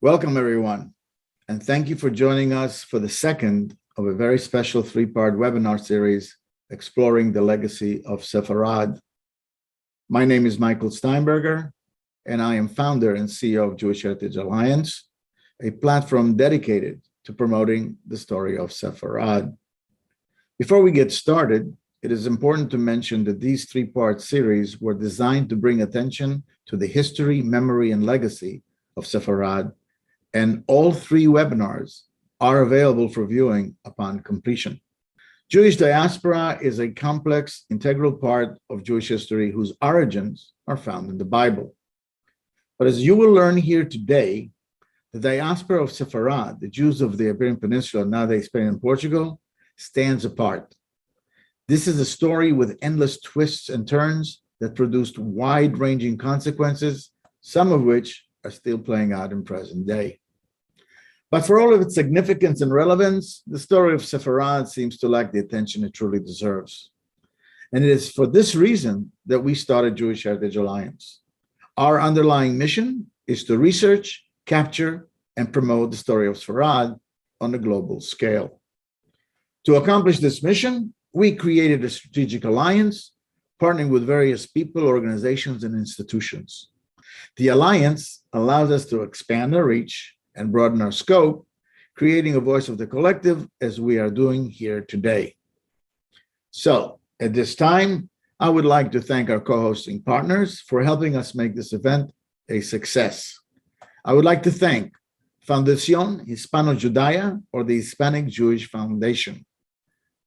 Welcome, everyone, and thank you for joining us for the second of a very special three-part webinar series exploring the legacy of Sefarad. My name is Michael Steinberger, and I am founder and CEO of Jewish Heritage Alliance, a platform dedicated to promoting the story of Sefarad. Before we get started, it is important to mention that these three-part series were designed to bring attention to the history, memory, and legacy of Sefarad, and all three webinars are available for viewing upon completion. Jewish diaspora is a complex, integral part of Jewish history whose origins are found in the Bible. But as you will learn here today, the diaspora of Sefarad, the Jews of the Iberian Peninsula, nowadays Spain and Portugal, stands apart. This is a story with endless twists and turns that produced wide-ranging consequences, some of which are still playing out in present day. But for all of its significance and relevance, the story of Sefarad seems to lack the attention it truly deserves. And it is for this reason that we started Jewish Heritage Alliance. Our underlying mission is to research, capture, and promote the story of Sefarad on a global scale. To accomplish this mission, we created a strategic alliance, partnering with various people, organizations, and institutions. The alliance allows us to expand our reach and broaden our scope, creating a voice of the collective as we are doing here today. So, at this time, I would like to thank our co-hosting partners for helping us make this event a success. I would like to thank Fundación Hispano-Judaya, or the Hispanic Jewish Foundation,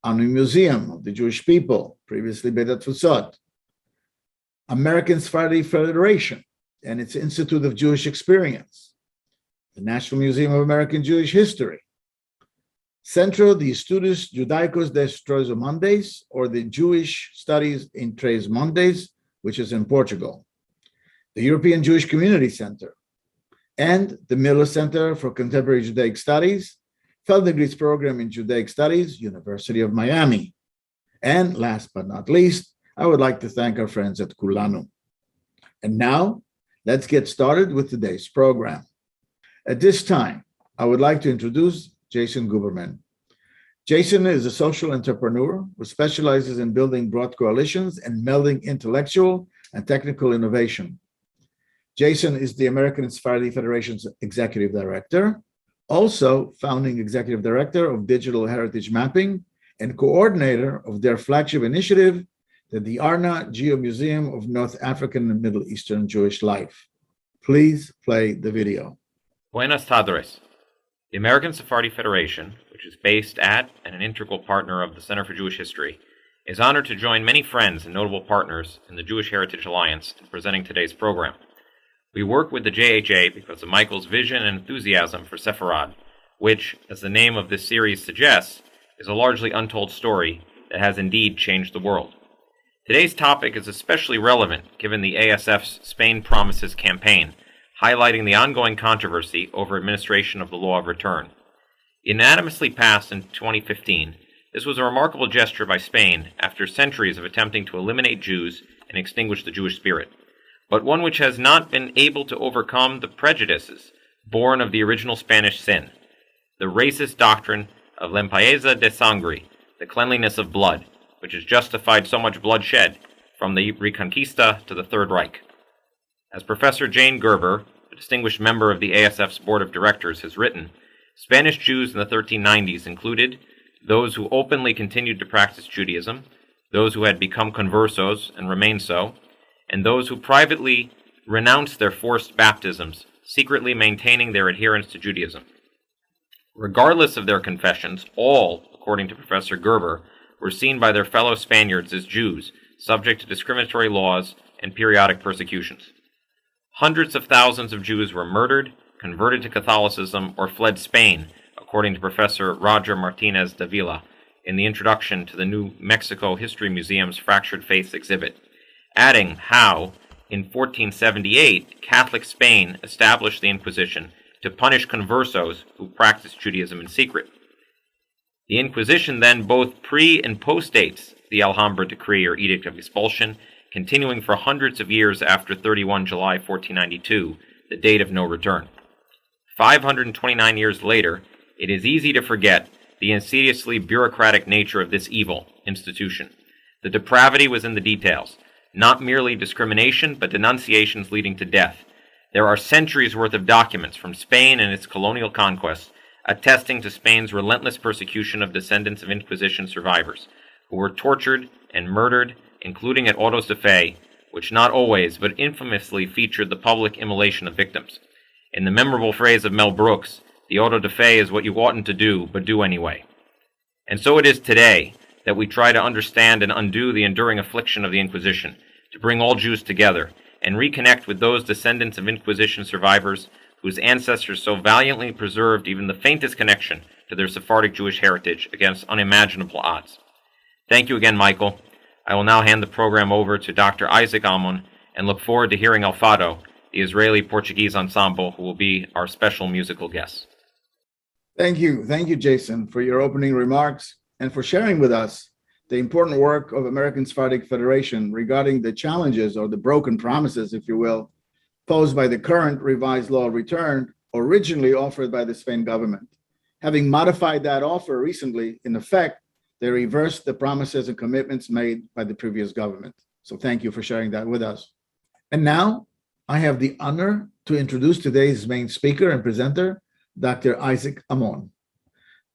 Anu Museum of the Jewish People, previously Beit Atfusot, American Sephardi Federation and its Institute of Jewish Experience, the National Museum of American Jewish History, Centro de Estudios Judaicos de Tres Mondes, or the Jewish Studies in Tres Mondes, which is in Portugal, the European Jewish Community Center, and the Miller Center for Contemporary Judaic Studies, Feldegrees Program in Judaic Studies, University of Miami. And last but not least, I would like to thank our friends at Kulanu. And now, let's get started with today's program. At this time, I would like to introduce Jason Guberman. Jason is a social entrepreneur who specializes in building broad coalitions and melding intellectual and technical innovation. Jason is the American Sephardi Federation's Executive Director, also founding Executive Director of Digital Heritage Mapping and coordinator of their flagship initiative, the Arna Geo-Museum of North African and Middle Eastern Jewish Life. Please play the video. Buenas tardes. The American Sephardi Federation, which is based at and an integral partner of the Center for Jewish History, is honored to join many friends and notable partners in the Jewish Heritage Alliance in presenting today's program. We work with the JHA because of Michael's vision and enthusiasm for Sefarad, which, as the name of this series suggests, is a largely untold story that has indeed changed the world. Today's topic is especially relevant given the ASF's Spain Promises campaign, highlighting the ongoing controversy over administration of the law of return. Unanimously passed in 2015, this was a remarkable gesture by Spain after centuries of attempting to eliminate Jews and extinguish the Jewish spirit, but one which has not been able to overcome the prejudices born of the original Spanish sin, the racist doctrine of limpieza de sangre, the cleanliness of blood, which has justified so much bloodshed from the Reconquista to the Third Reich. As Professor Jane Gerber, a distinguished member of the ASF's Board of Directors, has written, Spanish Jews in the 1390s included those who openly continued to practice Judaism, those who had become conversos and remained so, and those who privately renounced their forced baptisms, secretly maintaining their adherence to Judaism. Regardless of their confessions, all, according to Professor Gerber, were seen by their fellow Spaniards as Jews, subject to discriminatory laws and periodic persecutions. Hundreds of thousands of Jews were murdered, converted to Catholicism, or fled Spain, according to Professor Roger Martinez Davila in the introduction to the New Mexico History Museum's Fractured Faiths exhibit, adding how, in 1478, Catholic Spain established the Inquisition to punish conversos who practiced Judaism in secret. The Inquisition then both pre- and post-dates the Alhambra Decree or Edict of Expulsion, continuing for hundreds of years after 31 July 1492, the date of no return. 529 years later, it is easy to forget the insidiously bureaucratic nature of this evil institution. The depravity was in the details, not merely discrimination, but denunciations leading to death. There are centuries' worth of documents from Spain and its colonial conquests attesting to Spain's relentless persecution of descendants of Inquisition survivors, who were tortured and murdered, including at autos de fe, which not always, but infamously featured the public immolation of victims. In the memorable phrase of Mel Brooks, the auto de fe is what you oughtn't to do, but do anyway. And so it is today that we try to understand and undo the enduring affliction of the Inquisition, to bring all Jews together, and reconnect with those descendants of Inquisition survivors whose ancestors so valiantly preserved even the faintest connection to their Sephardic Jewish heritage against unimaginable odds. Thank you again, Michael. I will now hand the program over to Dr. Isaac Amon and look forward to hearing El Fado, the Israeli-Portuguese ensemble, who will be our special musical guest. Thank you, Jason, for your opening remarks and for sharing with us the important work of American Sephardic Federation regarding the challenges or the broken promises, if you will, posed by the current revised law return originally offered by the Spain government. Having modified that offer recently, in effect, they reversed the promises and commitments made by the previous government. So thank you for sharing that with us. And now I have the honor to introduce today's main speaker and presenter, Dr. Isaac Amon.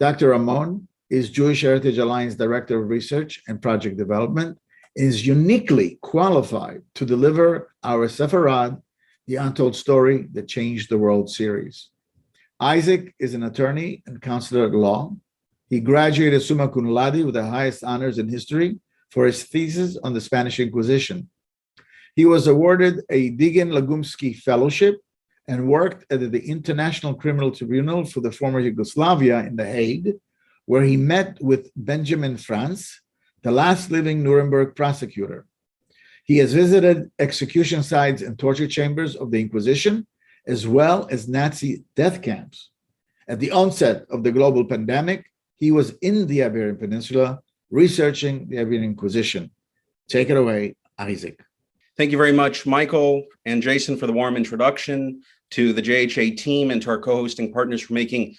Dr. Amon is Jewish Heritage Alliance Director of Research and Project Development and is uniquely qualified to deliver our Sefarad, the Untold Story That Changed the World series. Isaac is an attorney and counselor at law. He graduated summa cum laude with the highest honors in history for his thesis on the Spanish Inquisition. He was awarded a Digan Lagumsky Fellowship and worked at the International Criminal Tribunal for the former Yugoslavia in The Hague, where he met with Benjamin Franz, the last living Nuremberg prosecutor. He has visited execution sites and torture chambers of the Inquisition, as well as Nazi death camps. At the onset of the global pandemic, he was in the Iberian Peninsula researching the Iberian Inquisition. Take it away, Isaac. Thank you very much, Michael and Jason, for the warm introduction, to the JHA team and to our co-hosting partners for making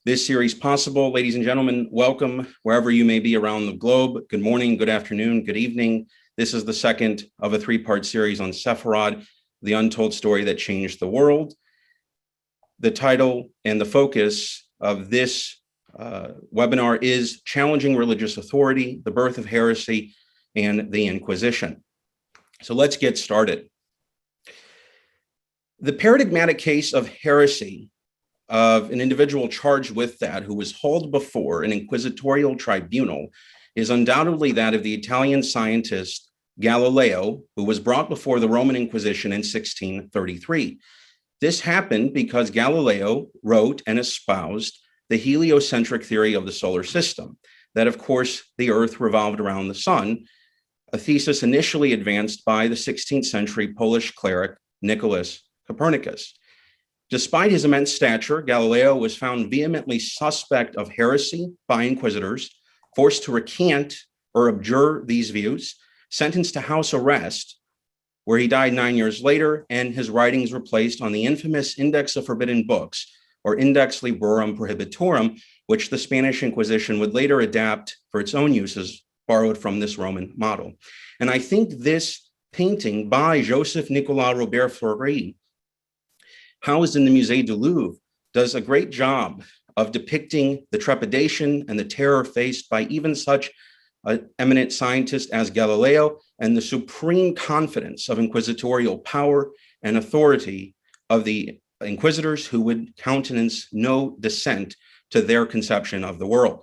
this series possible. Ladies and gentlemen, welcome wherever you may be around the globe. Good morning, good afternoon, good evening. This is the second of a three-part series on Sefarad, the untold story that changed the world. The title and the focus of this webinar is Challenging Religious Authority, the Birth of Heresy, and the Inquisition. So let's get started. The paradigmatic case of heresy of an individual charged with that who was hauled before an inquisitorial tribunal is undoubtedly that of the Italian scientist Galileo, who was brought before the Roman Inquisition in 1633. This happened because Galileo wrote and espoused the heliocentric theory of the solar system, that of course the Earth revolved around the sun, a thesis initially advanced by the 16th century Polish cleric Nicholas Copernicus. Despite his immense stature, Galileo was found vehemently suspect of heresy by inquisitors, forced to recant or abjure these views, sentenced to house arrest, where he died 9 years later, and his writings were placed on the infamous Index of Forbidden Books, or Index Librorum Prohibitorum, which the Spanish Inquisition would later adapt for its own uses, borrowed from this Roman model. And I think this painting by Joseph Nicolas Robert Fleury, housed in the Musée du Louvre, does a great job of depicting the trepidation and the terror faced by even such an eminent scientist as Galileo, and the supreme confidence of inquisitorial power and authority of the inquisitors who would countenance no dissent to their conception of the world.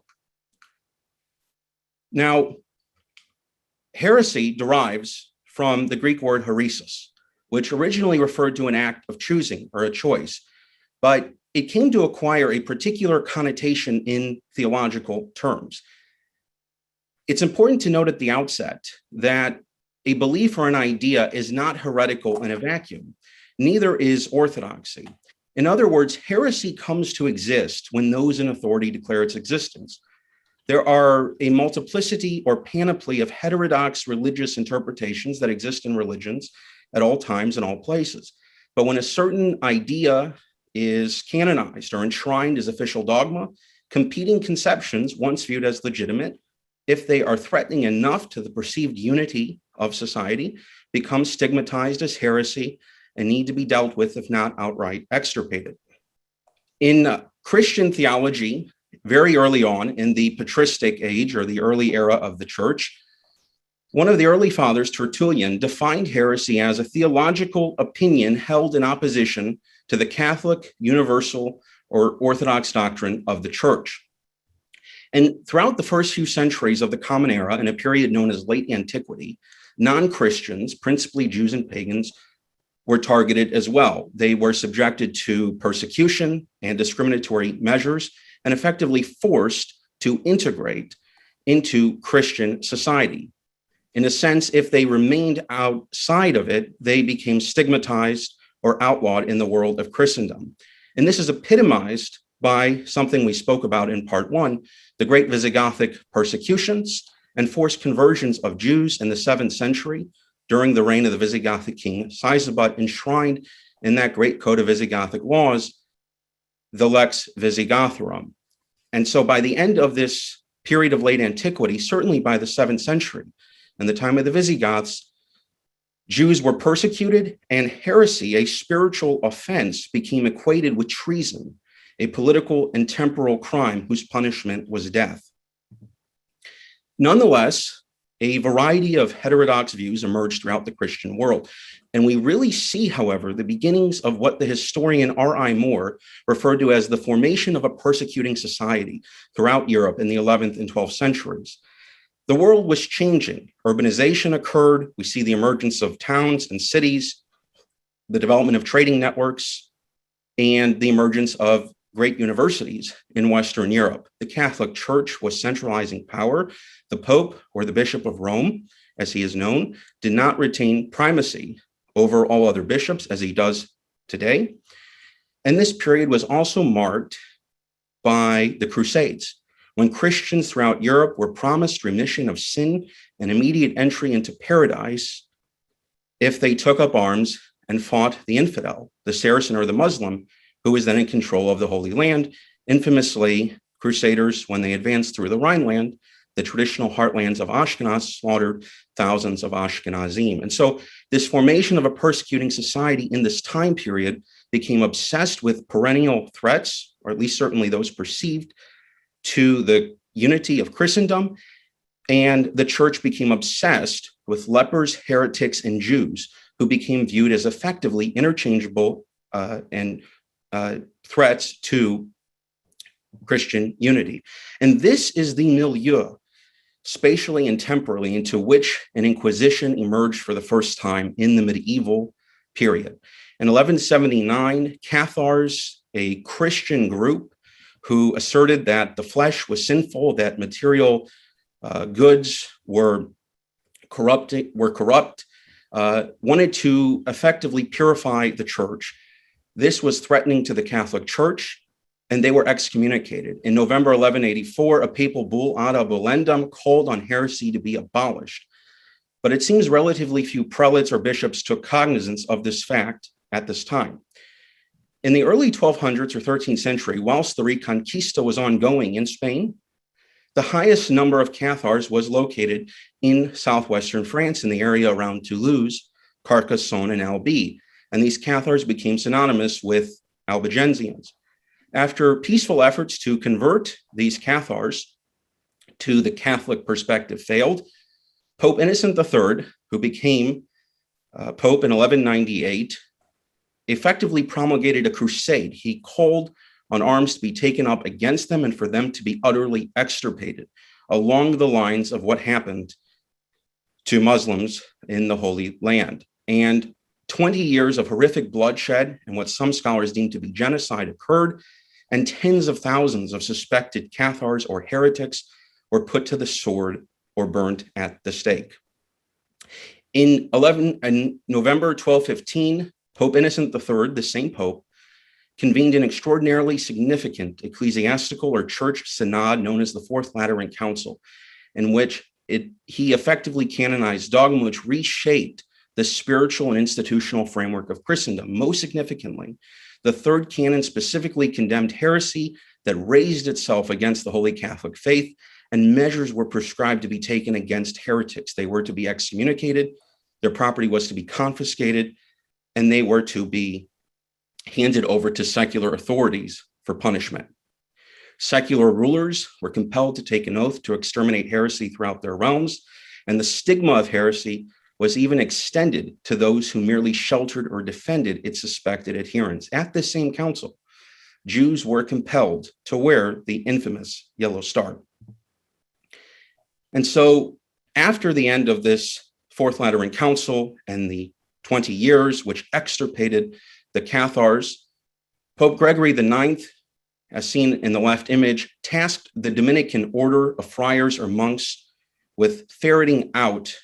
Now, heresy derives from the Greek word heresis, which originally referred to an act of choosing or a choice, but it came to acquire a particular connotation in theological terms. It's important to note at the outset that a belief or an idea is not heretical in a vacuum. Neither is orthodoxy. In other words, heresy comes to exist when those in authority declare its existence. There are a multiplicity or panoply of heterodox religious interpretations that exist in religions at all times and all places. But when a certain idea is canonized or enshrined as official dogma, competing conceptions, once viewed as legitimate, if they are threatening enough to the perceived unity of society, become stigmatized as heresy and need to be dealt with, if not outright extirpated. In Christian theology, very early on in the patristic age or the early era of the church, one of the early fathers, Tertullian, defined heresy as a theological opinion held in opposition to the Catholic, universal, or Orthodox doctrine of the church. And throughout the first few centuries of the Common Era, in a period known as late antiquity, non-Christians, principally Jews and pagans, were targeted as well. They were subjected to persecution and discriminatory measures and effectively forced to integrate into Christian society. In a sense, if they remained outside of it, they became stigmatized or outlawed in the world of Christendom. And this is epitomized by something we spoke about in part one, the great Visigothic persecutions and forced conversions of Jews in the 7th century during the reign of the Visigothic king Sisebut, enshrined in that great code of Visigothic laws, the Lex Visigothorum. And so by the end of this period of late antiquity, certainly by the 7th century, in the time of the Visigoths, Jews were persecuted, and heresy, a spiritual offense, became equated with treason, a political and temporal crime whose punishment was death. Nonetheless, a variety of heterodox views emerged throughout the Christian world. And we really see, however, the beginnings of what the historian R.I. Moore referred to as the formation of a persecuting society throughout Europe in the 11th and 12th centuries. The world was changing. Urbanization occurred. We see the emergence of towns and cities, the development of trading networks, and the emergence of great universities in Western Europe. The Catholic Church was centralizing power. The Pope, or the Bishop of Rome, as he is known, did not retain primacy over all other bishops as he does today. And this period was also marked by the Crusades, when Christians throughout Europe were promised remission of sin and immediate entry into paradise if they took up arms and fought the infidel, the Saracen or the Muslim, who was then in control of the Holy Land. Infamously, Crusaders, when they advanced through the Rhineland, the traditional heartlands of Ashkenaz, slaughtered thousands of Ashkenazim. And so this formation of a persecuting society in this time period became obsessed with perennial threats, or at least certainly those perceived, to the unity of Christendom. And the church became obsessed with lepers, heretics, and Jews, who became viewed as effectively interchangeable and threats to Christian unity. And this is the milieu, spatially and temporally, into which an inquisition emerged for the first time in the medieval period. In 1179, Cathars, a Christian group who asserted that the flesh was sinful, that material goods were corrupt, wanted to effectively purify the church. This was threatening to the Catholic Church, and they were excommunicated. In November 1184, a papal bull, Ad Abolendum, called on heresy to be abolished. But it seems relatively few prelates or bishops took cognizance of this fact at this time. In the early 1200s or 13th century, whilst the Reconquista was ongoing in Spain, the highest number of Cathars was located in southwestern France, in the area around Toulouse, Carcassonne, and Albi. And these Cathars became synonymous with Albigensians. After peaceful efforts to convert these Cathars to the Catholic perspective failed, Pope Innocent III, who became Pope in 1198, effectively promulgated a crusade. He called on arms to be taken up against them and for them to be utterly extirpated, along the lines of what happened to Muslims in the Holy Land. And 20 years of horrific bloodshed and what some scholars deem to be genocide occurred, and tens of thousands of suspected Cathars or heretics were put to the sword or burnt at the stake. In November 1215, Pope Innocent III, the same pope, convened an extraordinarily significant ecclesiastical or church synod known as the Fourth Lateran Council, in which he effectively canonized dogma which reshaped the spiritual and institutional framework of Christendom. Most significantly, The third canon specifically condemned heresy that raised itself against the Holy Catholic faith, and measures were prescribed to be taken against heretics. They were to be excommunicated, their property was to be confiscated, and they were to be handed over to secular authorities for punishment. Secular rulers were compelled to take an oath to exterminate heresy throughout their realms, and the stigma of heresy was even extended to those who merely sheltered or defended its suspected adherents. At the same council, Jews were compelled to wear the infamous yellow star. And so after the end of this Fourth Lateran Council and the 20 years which extirpated the Cathars, Pope Gregory IX, as seen in the left image, tasked the Dominican order of friars or monks with ferreting out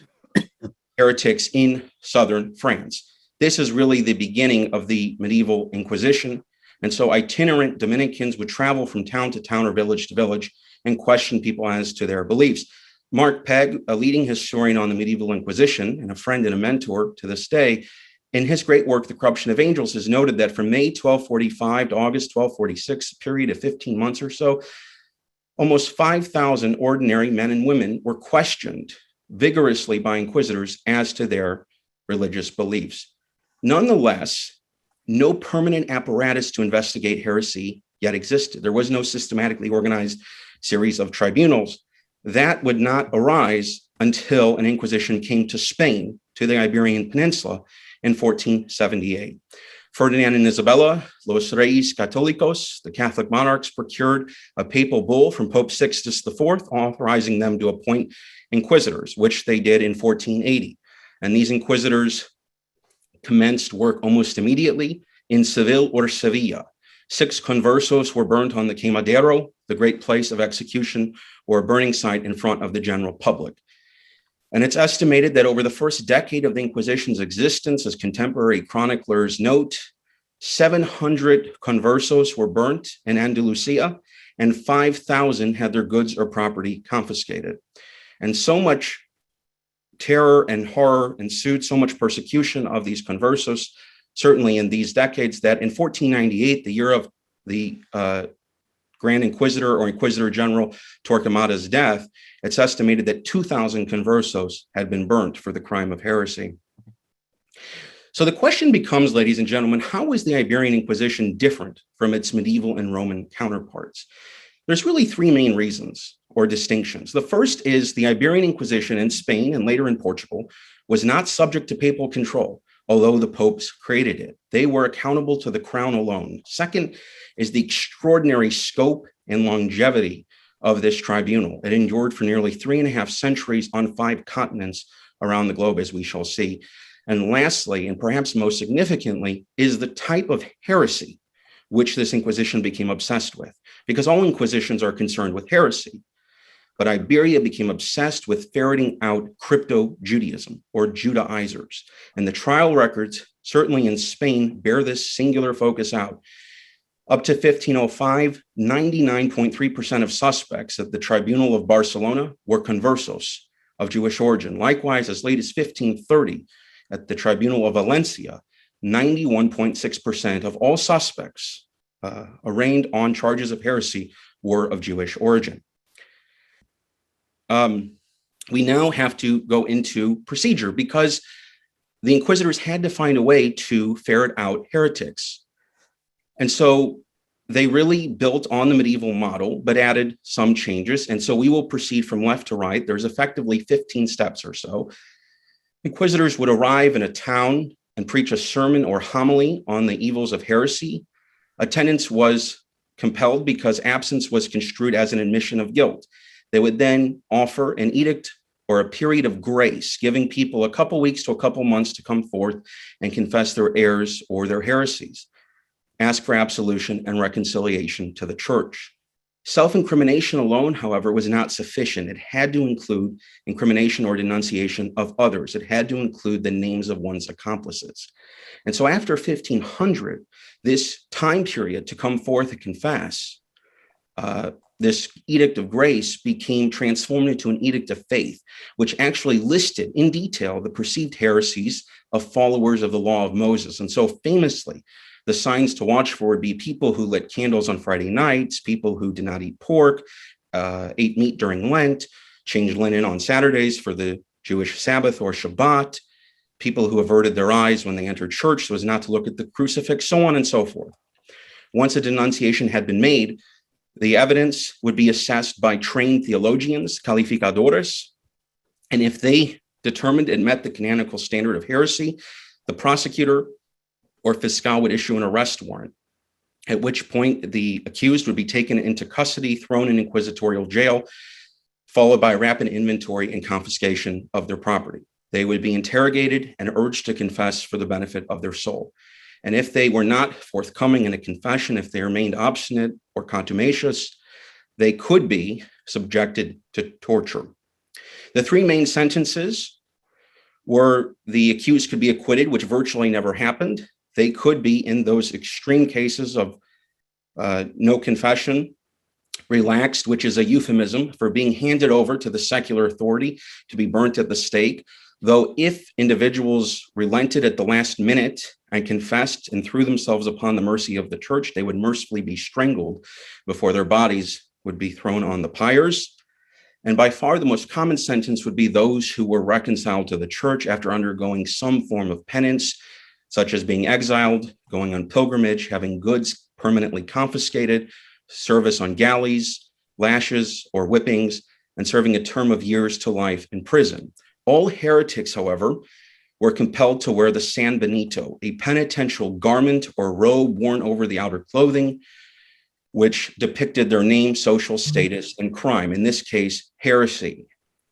heretics in southern France. This is really the beginning of the medieval Inquisition. And so itinerant Dominicans would travel from town to town or village to village and question people as to their beliefs. Mark Pegg, a leading historian on the medieval Inquisition and a friend and a mentor to this day, in his great work, The Corruption of Angels, has noted that from May 1245 to August 1246, a period of 15 months or so, almost 5,000 ordinary men and women were questioned vigorously by inquisitors as to their religious beliefs. Nonetheless, no permanent apparatus to investigate heresy yet existed. There was no systematically organized series of tribunals. That would not arise until an inquisition came to Spain, to the Iberian Peninsula, in 1478. Ferdinand and Isabella, Los Reyes Católicos, the Catholic monarchs, procured a papal bull from Pope Sixtus IV, authorizing them to appoint inquisitors, which they did in 1480. And these inquisitors commenced work almost immediately in Seville or Sevilla. 6 conversos were burnt on the Quemadero, the great place of execution or burning site in front of the general public. And it's estimated that over the first decade of the Inquisition's existence, as contemporary chroniclers note, 700 conversos were burnt in Andalusia, and 5,000 had their goods or property confiscated. And so much terror and horror ensued, so much persecution of these conversos, certainly in these decades, that in 1498, the year of the Grand Inquisitor or Inquisitor General Torquemada's death, it's estimated that 2,000 conversos had been burnt for the crime of heresy. So the question becomes, ladies and gentlemen, how is the Iberian Inquisition different from its medieval and Roman counterparts? There's really 3 main reasons or distinctions. The first is the Iberian Inquisition in Spain and later in Portugal was not subject to papal control, although the popes created it. They were accountable to the crown alone. Second is the extraordinary scope and longevity of this tribunal. It endured for nearly 3.5 centuries on 5 continents around the globe, as we shall see. And lastly, and perhaps most significantly, is the type of heresy which this Inquisition became obsessed with, because all Inquisitions are concerned with heresy. But Iberia became obsessed with ferreting out Crypto-Judaism or Judaizers. And the trial records, certainly in Spain, bear this singular focus out. Up to 1505, 99.3% of suspects at the Tribunal of Barcelona were conversos of Jewish origin. Likewise, as late as 1530, at the Tribunal of Valencia, 91.6% of all suspects arraigned on charges of heresy were of Jewish origin. We now have to go into procedure because the inquisitors had to find a way to ferret out heretics. And so they really built on the medieval model, but added some changes. And so we will proceed from left to right. There's effectively 15 steps or so. Inquisitors would arrive in a town and preach a sermon or homily on the evils of heresy. Attendance was compelled because absence was construed as an admission of guilt. They would then offer an edict or a period of grace, giving people a couple weeks to a couple months to come forth and confess their errors or their heresies, ask for absolution and reconciliation to the church. Self-incrimination alone, however, was not sufficient. It had to include incrimination or denunciation of others. It had to include the names of one's accomplices. And so after 1500, this time period to come forth and confess, this edict of grace became transformed into an edict of faith, which actually listed in detail the perceived heresies of followers of the law of Moses. And so famously, the signs to watch for would be people who lit candles on Friday nights, people who did not eat pork, ate meat during Lent, changed linen on Saturdays for the Jewish Sabbath or Shabbat, people who averted their eyes when they entered church so as not to look at the crucifix, so on and so forth. Once a denunciation had been made, the evidence would be assessed by trained theologians, calificadores, and if they determined it met the canonical standard of heresy, the prosecutor or fiscal would issue an arrest warrant, at which point the accused would be taken into custody, thrown in inquisitorial jail, followed by rapid inventory and confiscation of their property. They would be interrogated and urged to confess for the benefit of their soul. And if they were not forthcoming in a confession, if they remained obstinate or contumacious, they could be subjected to torture. The three main sentences were the accused could be acquitted, which virtually never happened. They could be, in those extreme cases of no confession, relaxed, which is a euphemism for being handed over to the secular authority to be burnt at the stake. Though if individuals relented at the last minute and confessed and threw themselves upon the mercy of the church, they would mercifully be strangled before their bodies would be thrown on the pyres. And by far the most common sentence would be those who were reconciled to the church after undergoing some form of penance, such as being exiled, going on pilgrimage, having goods permanently confiscated, service on galleys, lashes or whippings, and serving a term of years to life in prison. All heretics, however, were compelled to wear the San Benito, a penitential garment or robe worn over the outer clothing, which depicted their name, social status, and crime, in this case, heresy.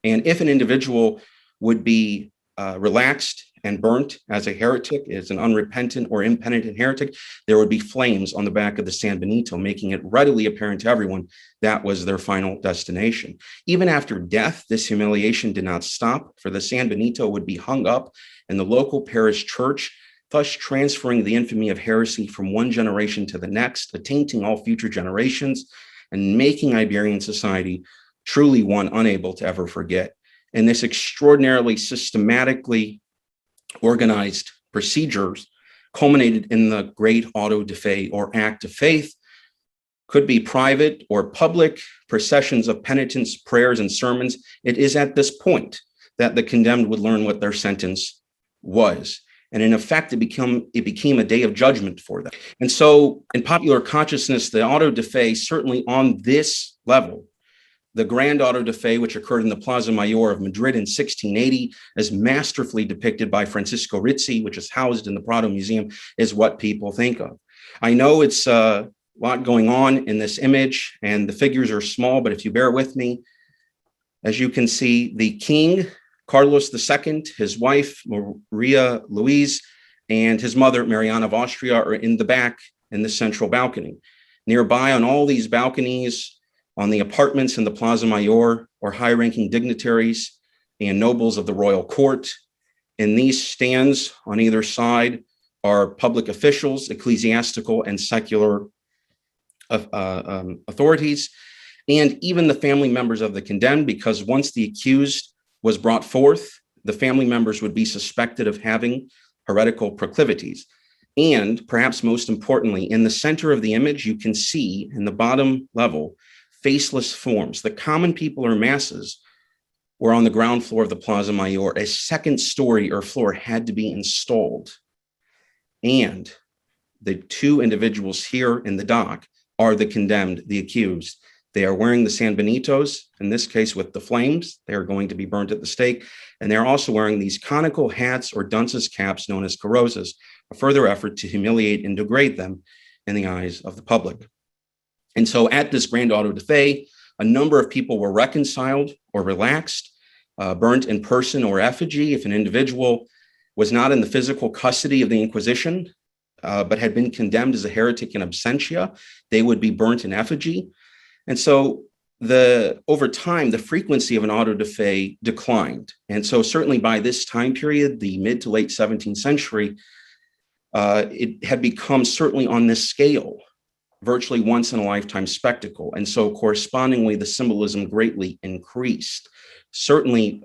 And if an individual would be relaxed and burnt as a heretic, as an unrepentant or impenitent heretic, there would be flames on the back of the San Benito, making it readily apparent to everyone that was their final destination. Even after death, this humiliation did not stop, for the San Benito would be hung up in the local parish church, thus transferring the infamy of heresy from one generation to the next, attainting all future generations, and making Iberian society truly one unable to ever forget. And this extraordinarily systematically organized procedures culminated in the great auto de fe, or act of faith. Could be private or public processions of penitence, prayers, and sermons. It is at this point that the condemned would learn what their sentence was. And in effect, it became a day of judgment for them. And so in popular consciousness, the auto de fe, certainly on this level, the grand auto de fe, which occurred in the Plaza Mayor of Madrid in 1680, as masterfully depicted by Francisco Rizzi, which is housed in the Prado Museum, is what people think of. I know it's a lot going on in this image, and the figures are small, but if you bear with me, as you can see, the king, Carlos II, his wife, Maria Louise, and his mother, Mariana of Austria, are in the back in the central balcony. Nearby on all these balconies, on the apartments in the Plaza Mayor, are high-ranking dignitaries and nobles of the royal court. In these stands on either side are public officials, ecclesiastical and secular authorities, and even the family members of the condemned, because once the accused was brought forth, the family members would be suspected of having heretical proclivities. And perhaps most importantly, in the center of the image, you can see in the bottom level, faceless forms. The common people or masses were on the ground floor of the Plaza Mayor. A second story or floor had to be installed. And the two individuals here in the dock are the condemned, the accused. They are wearing the San Benitos, in this case with the flames. They are going to be burnt at the stake. And they're also wearing these conical hats or dunce's caps known as carrozas, a further effort to humiliate and degrade them in the eyes of the public. And so at this grand auto de fe, a number of people were reconciled or relaxed, burnt in person or effigy. If an individual was not in the physical custody of the Inquisition, but had been condemned as a heretic in absentia, they would be burnt in effigy. And so over time, the frequency of an auto de fe declined. And so certainly by this time period, the mid to late 17th century, it had become certainly on this scale, virtually once in a lifetime spectacle. And so correspondingly, the symbolism greatly increased. Certainly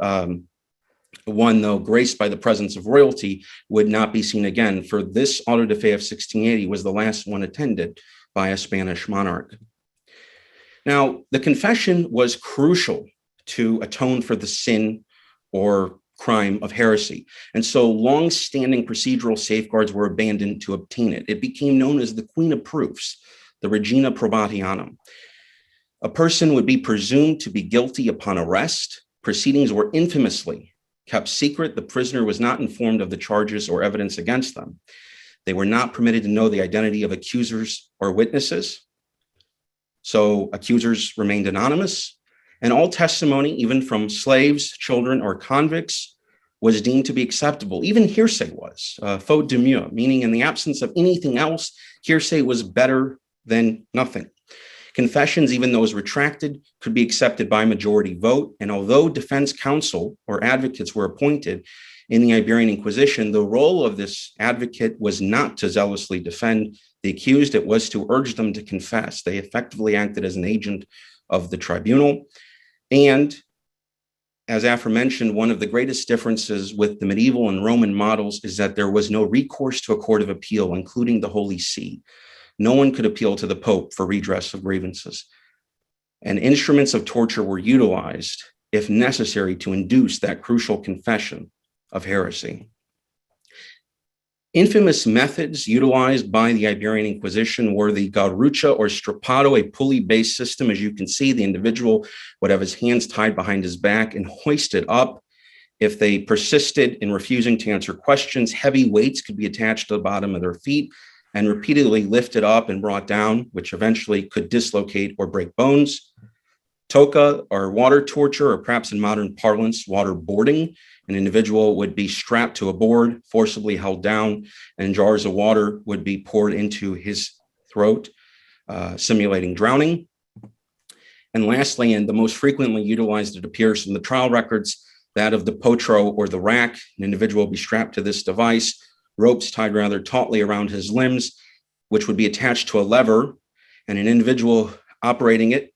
one, though graced by the presence of royalty, would not be seen again, for this auto de fe of 1680 was the last one attended by a Spanish monarch. Now, the confession was crucial to atone for the sin or crime of heresy. And so long-standing procedural safeguards were abandoned to obtain it. It became known as the Queen of Proofs, the Regina Probatianum. A person would be presumed to be guilty upon arrest. Proceedings were infamously kept secret. The prisoner was not informed of the charges or evidence against them. They were not permitted to know the identity of accusers or witnesses. So accusers remained anonymous, and all testimony, even from slaves, children, or convicts, was deemed to be acceptable. Even hearsay was, faute de mieux, meaning in the absence of anything else, hearsay was better than nothing. Confessions, even those retracted, could be accepted by majority vote. And although defense counsel or advocates were appointed in the Iberian Inquisition, the role of this advocate was not to zealously defend the accused. It was to urge them to confess. They effectively acted as an agent of the tribunal. And as aforementioned, one of the greatest differences with the medieval and Roman models is that there was no recourse to a court of appeal, including the Holy See. No one could appeal to the Pope for redress of grievances. And instruments of torture were utilized, if necessary, to induce that crucial confession of heresy. Infamous methods utilized by the Iberian Inquisition were the garrucha or strappado, a pulley-based system. As you can see, the individual would have his hands tied behind his back and hoisted up. If they persisted in refusing to answer questions, heavy weights could be attached to the bottom of their feet and repeatedly lifted up and brought down, which eventually could dislocate or break bones. Toca, or water torture, or perhaps in modern parlance, waterboarding. An individual would be strapped to a board, forcibly held down, and jars of water would be poured into his throat, simulating drowning. And lastly, and the most frequently utilized, it appears in the trial records, that of the potro or the rack. An individual would be strapped to this device, ropes tied rather tautly around his limbs, which would be attached to a lever, and an individual operating it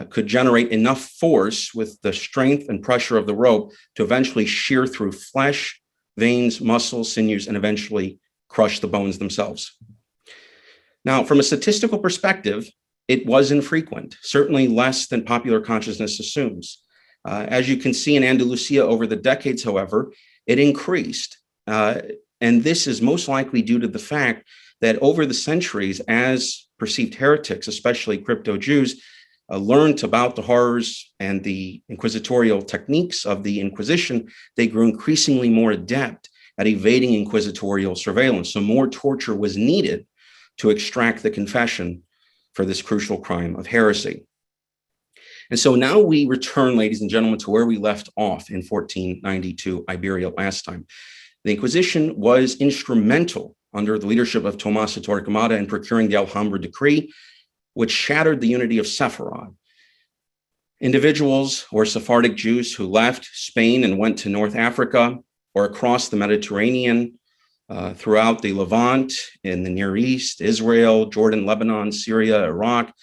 could generate enough force with the strength and pressure of the rope to eventually shear through flesh, veins, muscles, sinews, and eventually crush the bones themselves. Now, from a statistical perspective, it was infrequent, certainly less than popular consciousness assumes. As you can see in Andalusia over the decades, however, it increased. And this is most likely due to the fact that over the centuries, as perceived heretics, especially crypto-Jews, learned about the horrors and the inquisitorial techniques of the Inquisition, they grew increasingly more adept at evading inquisitorial surveillance. So more torture was needed to extract the confession for this crucial crime of heresy. And so now we return, ladies and gentlemen, to where we left off in 1492, Iberia last time. The Inquisition was instrumental under the leadership of Tomás de Torquemada in procuring the Alhambra Decree, which shattered the unity of Sefarad. Individuals or Sephardic Jews who left Spain and went to North Africa or across the Mediterranean, throughout the Levant, in the Near East, Israel, Jordan, Lebanon, Syria, Iraq,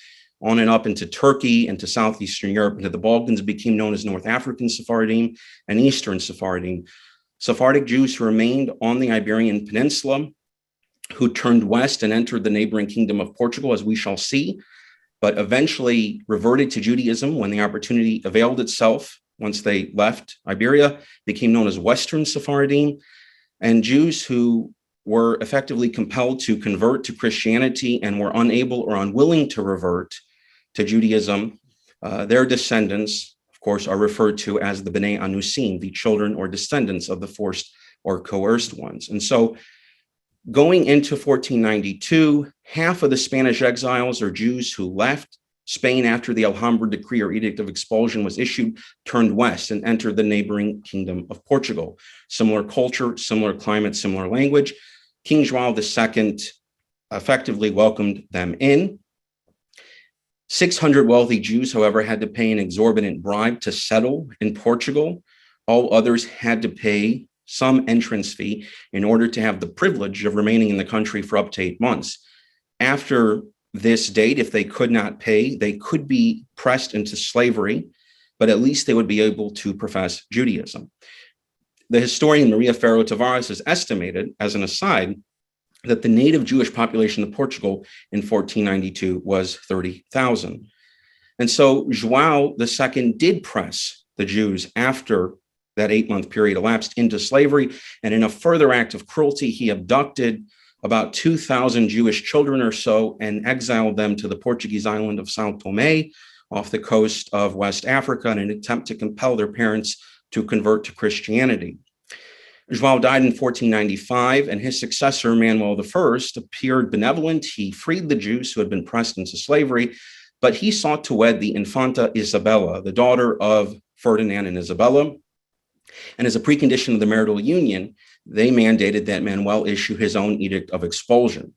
on and up into Turkey, into Southeastern Europe, into the Balkans, became known as North African Sephardim and Eastern Sephardim. Sephardic Jews who remained on the Iberian Peninsula, who turned west and entered the neighboring kingdom of Portugal, as we shall see, but eventually reverted to Judaism when the opportunity availed itself. Once they left Iberia, became known as Western Sephardim, and Jews who were effectively compelled to convert to Christianity and were unable or unwilling to revert to Judaism. Their descendants, of course, are referred to as the Bnei Anusim, the children or descendants of the forced or coerced ones. And so going into 1492, half of the Spanish exiles or Jews who left Spain after the Alhambra Decree or Edict of Expulsion was issued, turned west and entered the neighboring kingdom of Portugal. Similar culture, similar climate, similar language. King João II effectively welcomed them in. 600 wealthy Jews, however, had to pay an exorbitant bribe to settle in Portugal. All others had to pay some entrance fee in order to have the privilege of remaining in the country for up to 8 months. After this date, if they could not pay, they could be pressed into slavery, but at least they would be able to profess Judaism. The historian Maria Ferro Tavares has estimated, as an aside, that the native Jewish population of Portugal in 1492 was 30,000. And so João II did press the Jews after that 8-month period elapsed into slavery. And in a further act of cruelty, he abducted about 2,000 Jewish children or so and exiled them to the Portuguese island of São Tomé off the coast of West Africa in an attempt to compel their parents to convert to Christianity. João died in 1495, and his successor, Manuel I, appeared benevolent. He freed the Jews who had been pressed into slavery, but he sought to wed the Infanta Isabella, the daughter of Ferdinand and Isabella. And as a precondition of the marital union, they mandated that Manuel issue his own edict of expulsion.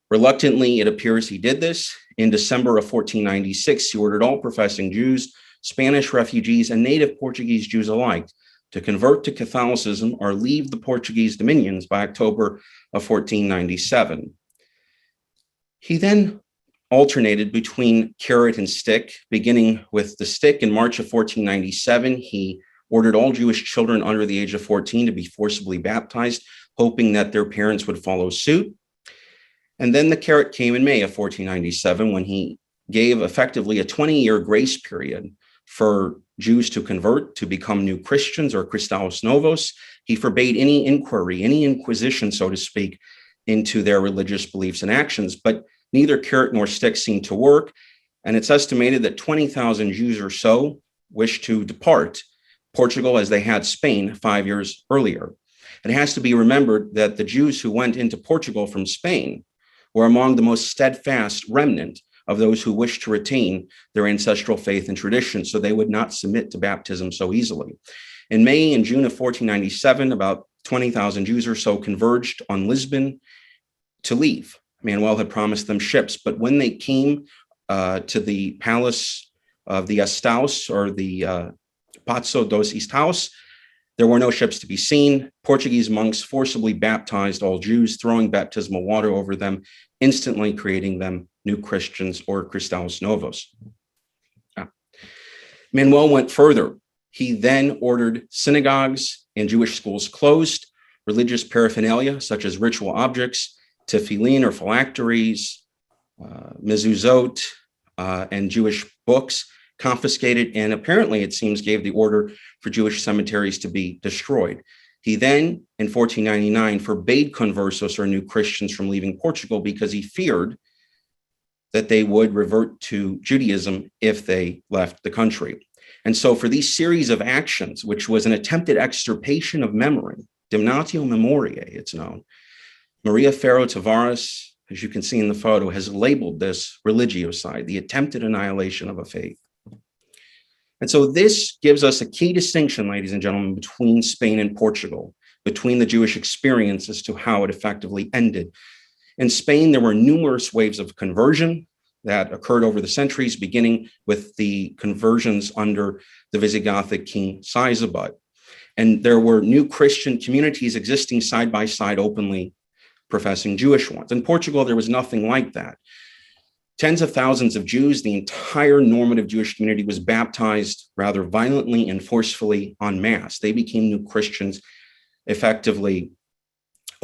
Reluctantly, it appears he did this. In December of 1496, he ordered all professing Jews, Spanish refugees, and native Portuguese Jews alike to convert to Catholicism or leave the Portuguese dominions by October of 1497. He then alternated between carrot and stick, beginning with the stick in March of 1497. He ordered all Jewish children under the age of 14 to be forcibly baptized, hoping that their parents would follow suit. And then the carrot came in May of 1497, when he gave effectively a 20-year grace period for Jews to convert, to become new Christians or Christaus Novos. He forbade any inquiry, any inquisition, so to speak, into their religious beliefs and actions. But neither carrot nor stick seemed to work. And it's estimated that 20,000 Jews or so wished to depart Portugal as they had Spain 5 years earlier. It has to be remembered that the Jews who went into Portugal from Spain were among the most steadfast remnant of those who wished to retain their ancestral faith and tradition, so they would not submit to baptism so easily. In May and June of 1497, about 20,000 Jews or so converged on Lisbon to leave. Manuel had promised them ships, but when they came to the palace of the Estaus, or the Pazo dos Estaus, there were no ships to be seen. Portuguese monks forcibly baptized all Jews, throwing baptismal water over them, instantly creating them new Christians or Christaus Novos. Manuel went further. He then ordered synagogues and Jewish schools closed, religious paraphernalia such as ritual objects, tefillin or phylacteries, mezuzot, and Jewish books confiscated, and apparently, it seems, gave the order for Jewish cemeteries to be destroyed. He then, in 1499, forbade conversos, or new Christians, from leaving Portugal because he feared that they would revert to Judaism if they left the country. And so for these series of actions, which was an attempted extirpation of memory, damnatio memoriae, it's known, Maria Ferro Tavares, as you can see in the photo, has labeled this religiocide, the attempted annihilation of a faith. And so this gives us a key distinction, ladies and gentlemen, between Spain and Portugal, between the Jewish experience as to how it effectively ended. In Spain, there were numerous waves of conversion that occurred over the centuries, beginning with the conversions under the Visigothic king Sigismund. And there were new Christian communities existing side by side, openly professing Jewish ones. In Portugal, there was nothing like that. Tens of thousands of Jews, the entire normative Jewish community, was baptized rather violently and forcefully en masse. They became new Christians effectively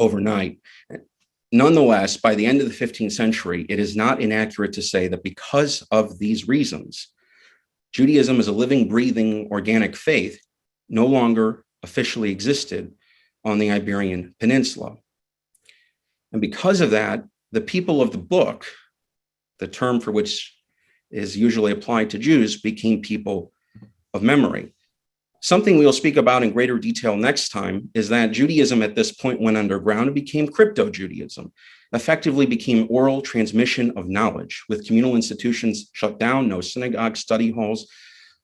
overnight. Nonetheless, by the end of the 15th century, it is not inaccurate to say that because of these reasons, Judaism as a living, breathing, organic faith no longer officially existed on the Iberian Peninsula. And because of that, the people of the book, the term for which is usually applied to Jews, became people of memory. Something we'll speak about in greater detail next time is that Judaism at this point went underground and became Crypto-Judaism, effectively became oral transmission of knowledge. With communal institutions shut down, no synagogues, study halls,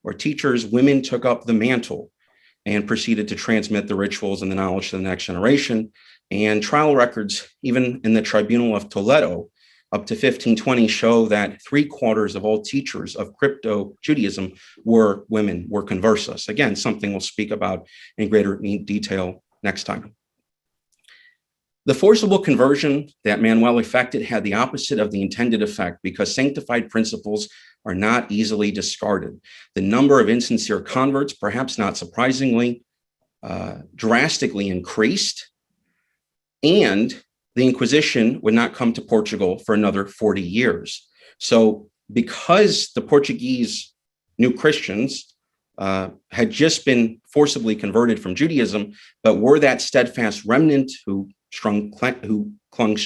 or teachers, women took up the mantle and proceeded to transmit the rituals and the knowledge to the next generation. And trial records, even in the Tribunal of Toledo, up to 1520, show that 3/4 of all teachers of Crypto-Judaism were women, were conversos. Again, something we'll speak about in greater detail next time. The forcible conversion that Manuel effected had the opposite of the intended effect, because sanctified principles are not easily discarded. The number of insincere converts, perhaps not surprisingly, drastically increased, and the Inquisition would not come to Portugal for another 40 years. So because the Portuguese New Christians had just been forcibly converted from Judaism, but were that steadfast remnant who clung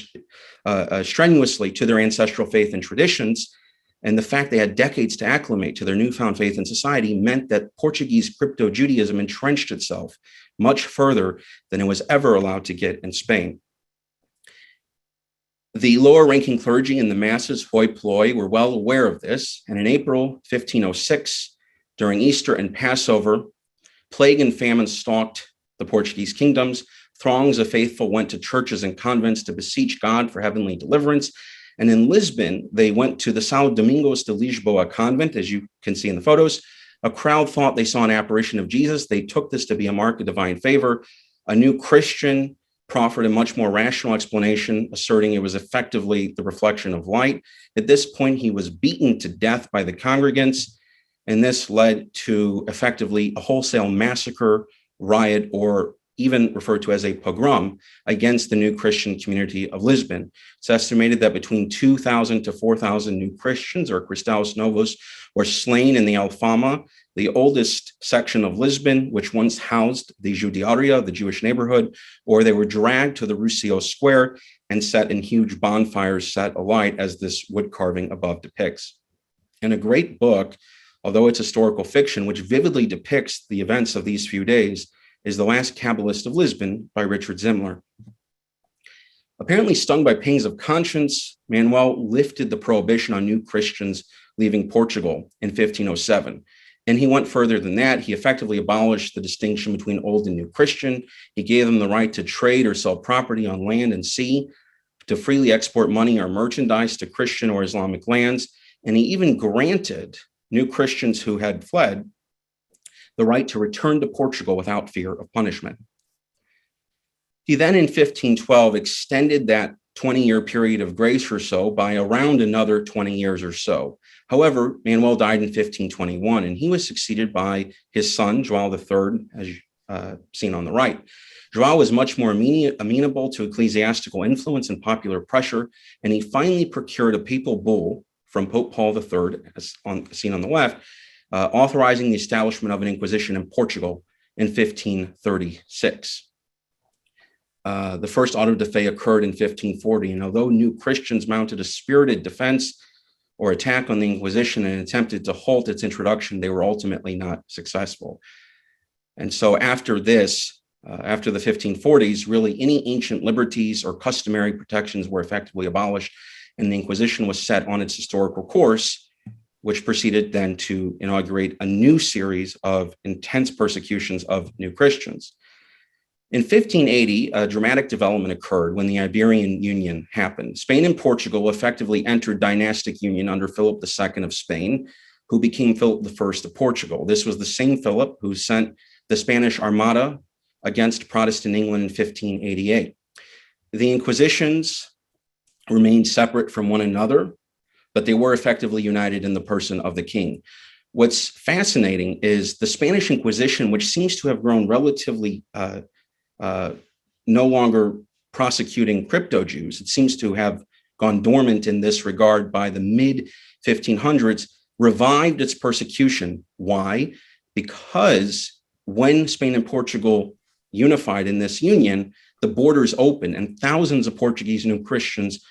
strenuously to their ancestral faith and traditions, and the fact they had decades to acclimate to their newfound faith in society meant that Portuguese Crypto-Judaism entrenched itself much further than it was ever allowed to get in Spain. The lower-ranking clergy and the masses, hoi polloi, were well aware of this, and in April 1506, during Easter and Passover, plague and famine stalked the Portuguese kingdoms. Throngs of faithful went to churches and convents to beseech God for heavenly deliverance. And in Lisbon, they went to the São Domingos de Lisboa convent, as you can see in the photos. A crowd thought they saw an apparition of Jesus. They took this to be a mark of divine favor. A new Christian proffered a much more rational explanation, asserting it was effectively the reflection of light. At this point, he was beaten to death by the congregants, and this led to effectively a wholesale massacre, riot, or even referred to as a pogrom against the new Christian community of Lisbon. It's estimated that between 2,000 to 4,000 new Christians, or Cristãos Novos, were slain in the Alfama, the oldest section of Lisbon, which once housed the Judiaria, the Jewish neighborhood, or they were dragged to the Rocio Square and set in huge bonfires set alight, as this wood carving above depicts. In a great book, although it's historical fiction, which vividly depicts the events of these few days, is The Last Cabalist of Lisbon by Richard Zimler. Apparently stung by pangs of conscience, Manuel lifted the prohibition on new Christians leaving Portugal in 1507. And he went further than that. He effectively abolished the distinction between old and new Christian. He gave them the right to trade or sell property on land and sea, to freely export money or merchandise to Christian or Islamic lands. And he even granted new Christians who had fled the right to return to Portugal without fear of punishment. He then in 1512 extended that 20-year period of grace or so by around another 20 years or so. However, Manuel died in 1521, and he was succeeded by his son, João III, as seen on the right. João was much more amenable to ecclesiastical influence and popular pressure, and he finally procured a papal bull from Pope Paul III, as seen on the left, authorizing the establishment of an Inquisition in Portugal in 1536. The first auto de fe occurred in 1540, and although new Christians mounted a spirited defense or attack on the Inquisition and attempted to halt its introduction, they were ultimately not successful. And so after this, after the 1540s, really any ancient liberties or customary protections were effectively abolished, and the Inquisition was set on its historical course, which proceeded then to inaugurate a new series of intense persecutions of new Christians. In 1580, a dramatic development occurred when the Iberian Union happened. Spain and Portugal effectively entered dynastic union under Philip II of Spain, who became Philip I of Portugal. This was the same Philip who sent the Spanish Armada against Protestant England in 1588. The Inquisitions remained separate from one another, but they were effectively united in the person of the king. What's fascinating is the Spanish Inquisition, which seems to have grown relatively no longer prosecuting crypto-Jews. It seems to have gone dormant in this regard by the mid-1500s, revived its persecution. Why? Because when Spain and Portugal unified in this union, the borders opened and thousands of Portuguese new Christians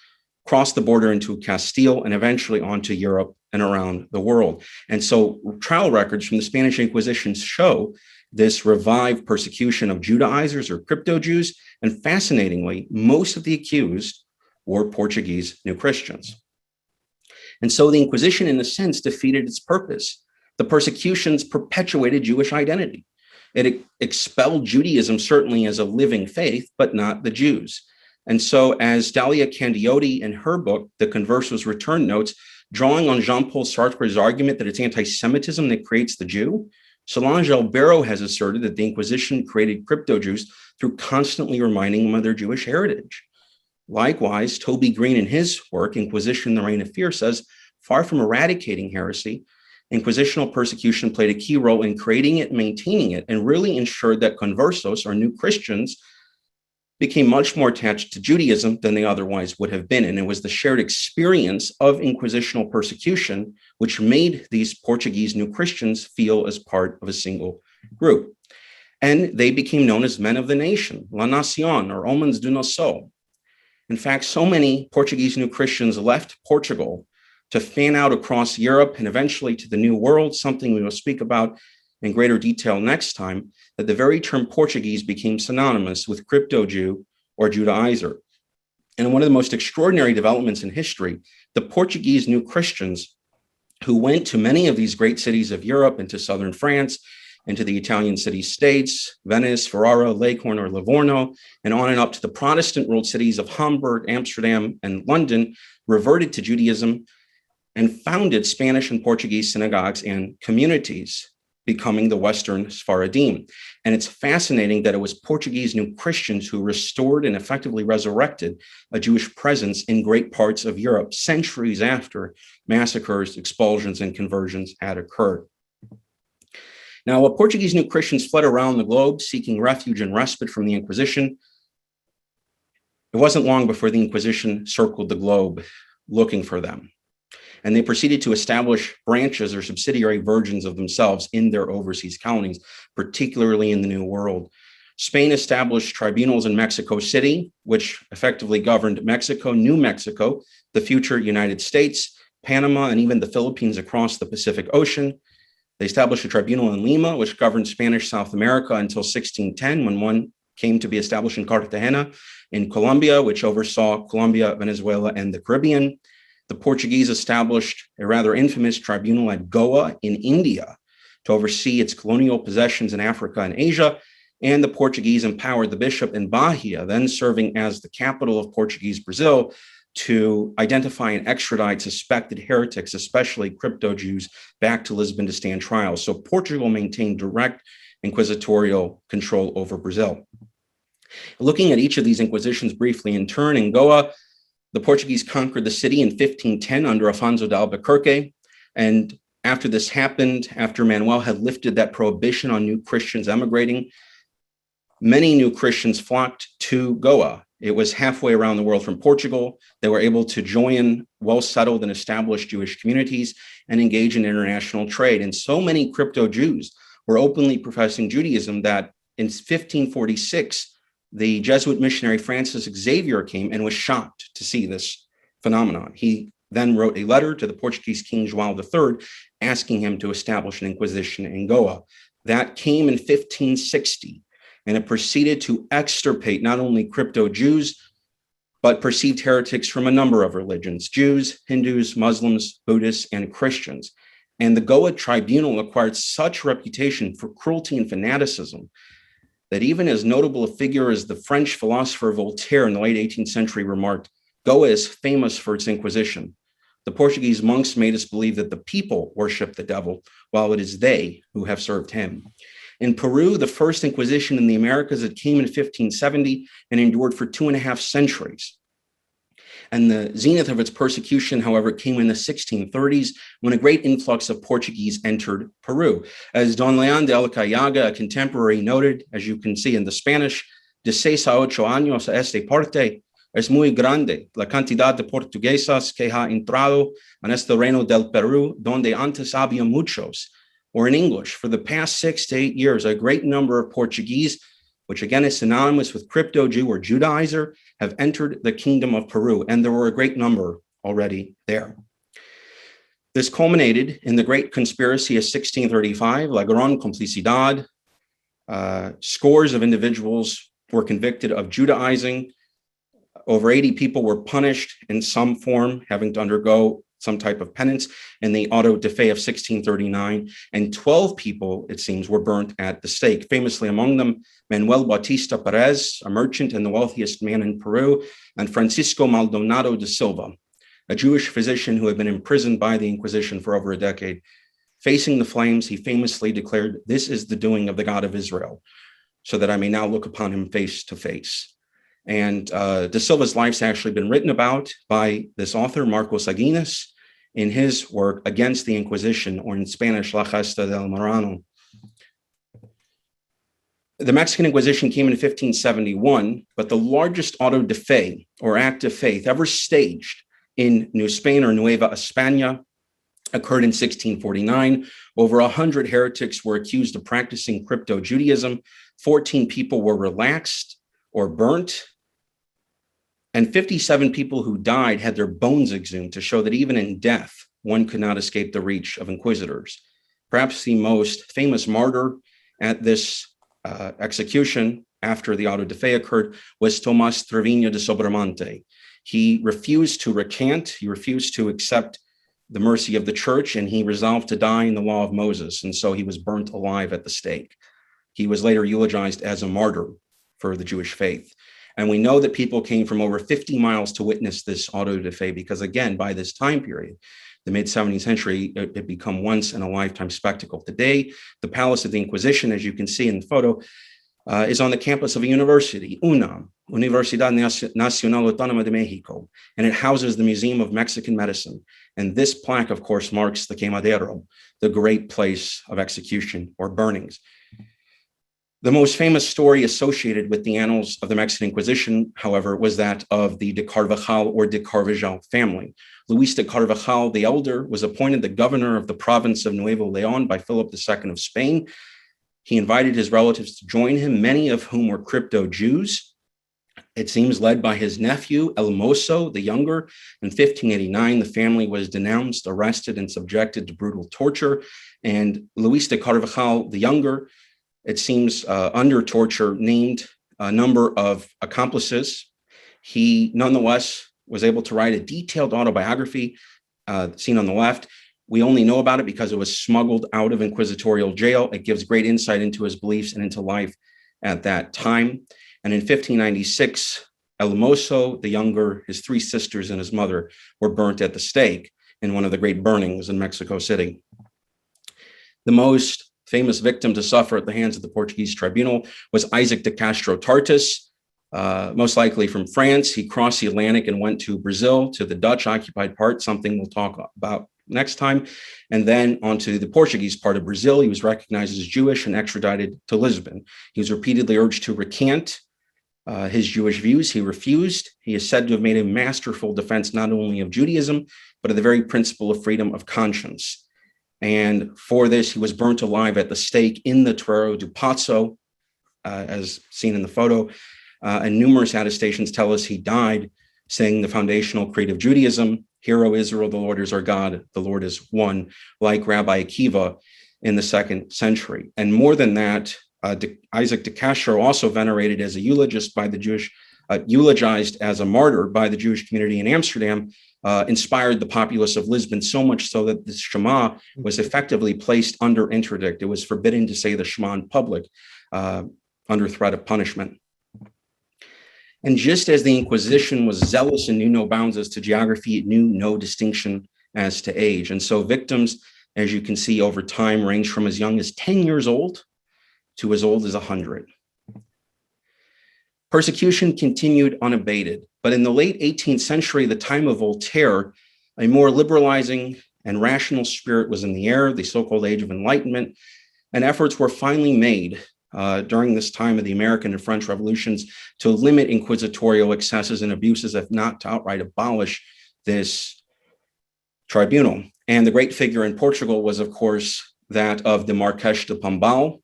crossed the border into Castile and eventually onto Europe and around the world. And so trial records from the Spanish Inquisition show this revived persecution of Judaizers or crypto-Jews. And fascinatingly, most of the accused were Portuguese new Christians. And so the Inquisition, in a sense, defeated its purpose. The persecutions perpetuated Jewish identity. It expelled Judaism certainly as a living faith, but not the Jews. And so as Dalia Candioti in her book, The Converse Was Returned, notes, drawing on Jean-Paul Sartre's argument that it's anti-Semitism that creates the Jew, Solange Albero has asserted that the Inquisition created crypto-Jews through constantly reminding them of their Jewish heritage. Likewise, Toby Green in his work, Inquisition, The Reign of Fear, says, far from eradicating heresy, Inquisitional persecution played a key role in creating it, maintaining it, and really ensured that conversos, or new Christians, became much more attached to Judaism than they otherwise would have been. And it was the shared experience of inquisitional persecution which made these Portuguese new Christians feel as part of a single group. And they became known as men of the nation, La Nación, or Homens do Nosso. In fact, so many Portuguese new Christians left Portugal to fan out across Europe and eventually to the New World, something we will speak about in greater detail next time, that the very term Portuguese became synonymous with crypto-Jew or Judaizer. And one of the most extraordinary developments in history, the Portuguese new Christians who went to many of these great cities of Europe and to southern France and to the Italian city-states, Venice, Ferrara, Leghorn, or Livorno, and on and up to the Protestant-ruled cities of Hamburg, Amsterdam, and London, reverted to Judaism and founded Spanish and Portuguese synagogues and communities, becoming the Western Sefaradim. And it's fascinating that it was Portuguese new Christians who restored and effectively resurrected a Jewish presence in great parts of Europe, centuries after massacres, expulsions, and conversions had occurred. Now, while Portuguese new Christians fled around the globe seeking refuge and respite from the Inquisition, it wasn't long before the Inquisition circled the globe looking for them. And they proceeded to establish branches or subsidiary versions of themselves in their overseas colonies, particularly in the New World. Spain established tribunals in Mexico City, which effectively governed Mexico, New Mexico, the future United States, Panama, and even the Philippines across the Pacific Ocean. They established a tribunal in Lima, which governed Spanish South America until 1610, when one came to be established in Cartagena in Colombia, which oversaw Colombia, Venezuela, and the Caribbean. The Portuguese established a rather infamous tribunal at Goa in India to oversee its colonial possessions in Africa and Asia. And the Portuguese empowered the bishop in Bahia, then serving as the capital of Portuguese Brazil, to identify and extradite suspected heretics, especially crypto-Jews, back to Lisbon to stand trial. So Portugal maintained direct inquisitorial control over Brazil. Looking at each of these inquisitions briefly in turn, in Goa, the Portuguese conquered the city in 1510 under Afonso de Albuquerque. And after this happened, after Manuel had lifted that prohibition on new Christians emigrating, many new Christians flocked to Goa. It was halfway around the world from Portugal. They were able to join well-settled and established Jewish communities and engage in international trade. And so many crypto-Jews were openly professing Judaism that in 1546, the Jesuit missionary Francis Xavier came and was shocked to see this phenomenon. He then wrote a letter to the Portuguese King João III asking him to establish an inquisition in Goa. That came in 1560, and it proceeded to extirpate not only crypto-Jews, but perceived heretics from a number of religions: Jews, Hindus, Muslims, Buddhists, and Christians. And the Goa tribunal acquired such reputation for cruelty and fanaticism that even as notable a figure as the French philosopher Voltaire in the late 18th century remarked, Goa is famous for its Inquisition. The Portuguese monks made us believe that the people worship the devil, while it is they who have served him. In Peru, the first Inquisition in the Americas, it came in 1570 and endured for 2.5 centuries. And the zenith of its persecution, however, came in the 1630s when a great influx of Portuguese entered Peru. As Don Leon de Alcayaga, a contemporary, noted, as you can see in the Spanish, de 6 a 8 años a este parte, es muy grande la cantidad de portuguesas que ha entrado en este reino del Perú, donde antes había muchos. Or in English, for the past 6 to 8 years, a great number of Portuguese, which again is synonymous with crypto-Jew or Judaizer, have entered the kingdom of Peru, and there were a great number already there. This culminated in the Great Conspiracy of 1635, La Gran Complicidad. Scores of individuals were convicted of Judaizing. Over 80 people were punished in some form, having to undergo some type of penance in the auto de fe of 1639, and 12 people, it seems, were burnt at the stake. Famously among them, Manuel Bautista Perez, a merchant and the wealthiest man in Peru, and Francisco Maldonado de Silva, a Jewish physician who had been imprisoned by the Inquisition for over a decade. Facing the flames, he famously declared, "This is the doing of the God of Israel, so that I may now look upon him face to face." And De Silva's life's actually been written about by this author, Marcos Aguinas, in his work Against the Inquisition, or in Spanish, La Gesta del Marrano. The Mexican Inquisition came in 1571, but the largest auto de fe, or act of faith, ever staged in New Spain, or Nueva España, occurred in 1649. Over 100 heretics were accused of practicing Crypto-Judaism. 14 people were relaxed or burnt. And 57 people who died had their bones exhumed to show that even in death, one could not escape the reach of inquisitors. Perhaps the most famous martyr at this execution after the auto de fe occurred was Tomas Trevino de Sobremonte. He refused to recant, he refused to accept the mercy of the church, and he resolved to die in the law of Moses, and so he was burnt alive at the stake. He was later eulogized as a martyr for the Jewish faith. And we know that people came from over 50 miles to witness this auto de fe because, again, by this time period, the mid-17th century, it had become once in a lifetime spectacle. Today, the Palace of the Inquisition, as you can see in the photo, is on the campus of a university, UNAM, Universidad Nacional Autónoma de Mexico, and it houses the Museum of Mexican Medicine. And this plaque, of course, marks the quemadero, the great place of execution or burnings. The most famous story associated with the annals of the Mexican Inquisition, however, was that of the de Carvajal or de Carvajal family. Luis de Carvajal the Elder was appointed the governor of the province of Nuevo León by Philip II of Spain. He invited his relatives to join him, many of whom were crypto-Jews. It seems led by his nephew, El Mozo the Younger. In 1589, the family was denounced, arrested, and subjected to brutal torture. And Luis de Carvajal the Younger, it seems under torture, named a number of accomplices. He nonetheless was able to write a detailed autobiography seen on the left. We only know about it because it was smuggled out of inquisitorial jail. It gives great insight into his beliefs and into life at that time. And in 1596, El Mozo the Younger, his three sisters, and his mother were burnt at the stake in one of the great burnings in Mexico City. The most famous victim to suffer at the hands of the Portuguese tribunal was Isaac de Castro Tartas, most likely from France. He crossed the Atlantic and went to Brazil, to the Dutch occupied part, something we'll talk about next time, and then onto the Portuguese part of Brazil. He was recognized as Jewish and extradited to Lisbon. He was repeatedly urged to recant his Jewish views. He refused. He is said to have made a masterful defense not only of Judaism, but of the very principle of freedom of conscience. And for this, he was burnt alive at the stake in the Torero do Pazo, as seen in the photo. And numerous attestations tell us he died saying the foundational creed of Judaism: "Hear, O Israel, the Lord is our God, the Lord is one," like Rabbi Akiva in the 2nd century. And more than that, Isaac de Castro, also venerated as a eulogist by the Jewish, eulogized as a martyr by the Jewish community in Amsterdam, inspired the populace of Lisbon, so much so that the Shema was effectively placed under interdict. It was forbidden to say the Shema in public under threat of punishment. And just as the Inquisition was zealous and knew no bounds as to geography, it knew no distinction as to age. And so victims, as you can see over time, range from as young as 10 years old to as old as 100. Persecution continued unabated, but in the late 18th century, the time of Voltaire, a more liberalizing and rational spirit was in the air, the so-called Age of Enlightenment, and efforts were finally made during this time of the American and French revolutions to limit inquisitorial excesses and abuses, if not to outright abolish this tribunal. And the great figure in Portugal was, of course, that of the Marques de Pombal,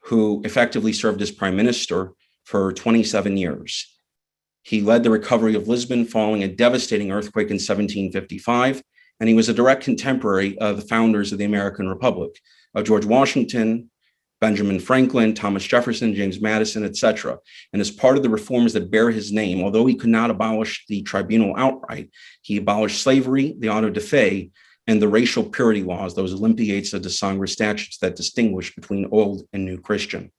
who effectively served as prime minister for 27 years. He led the recovery of Lisbon following a devastating earthquake in 1755, and he was a direct contemporary of the founders of the American Republic, of George Washington, Benjamin Franklin, Thomas Jefferson, James Madison, etc. And as part of the reforms that bear his name, although he could not abolish the tribunal outright, he abolished slavery, the auto de fe, and the racial purity laws, those limpieza de sangre statutes that distinguish between old and new Christian.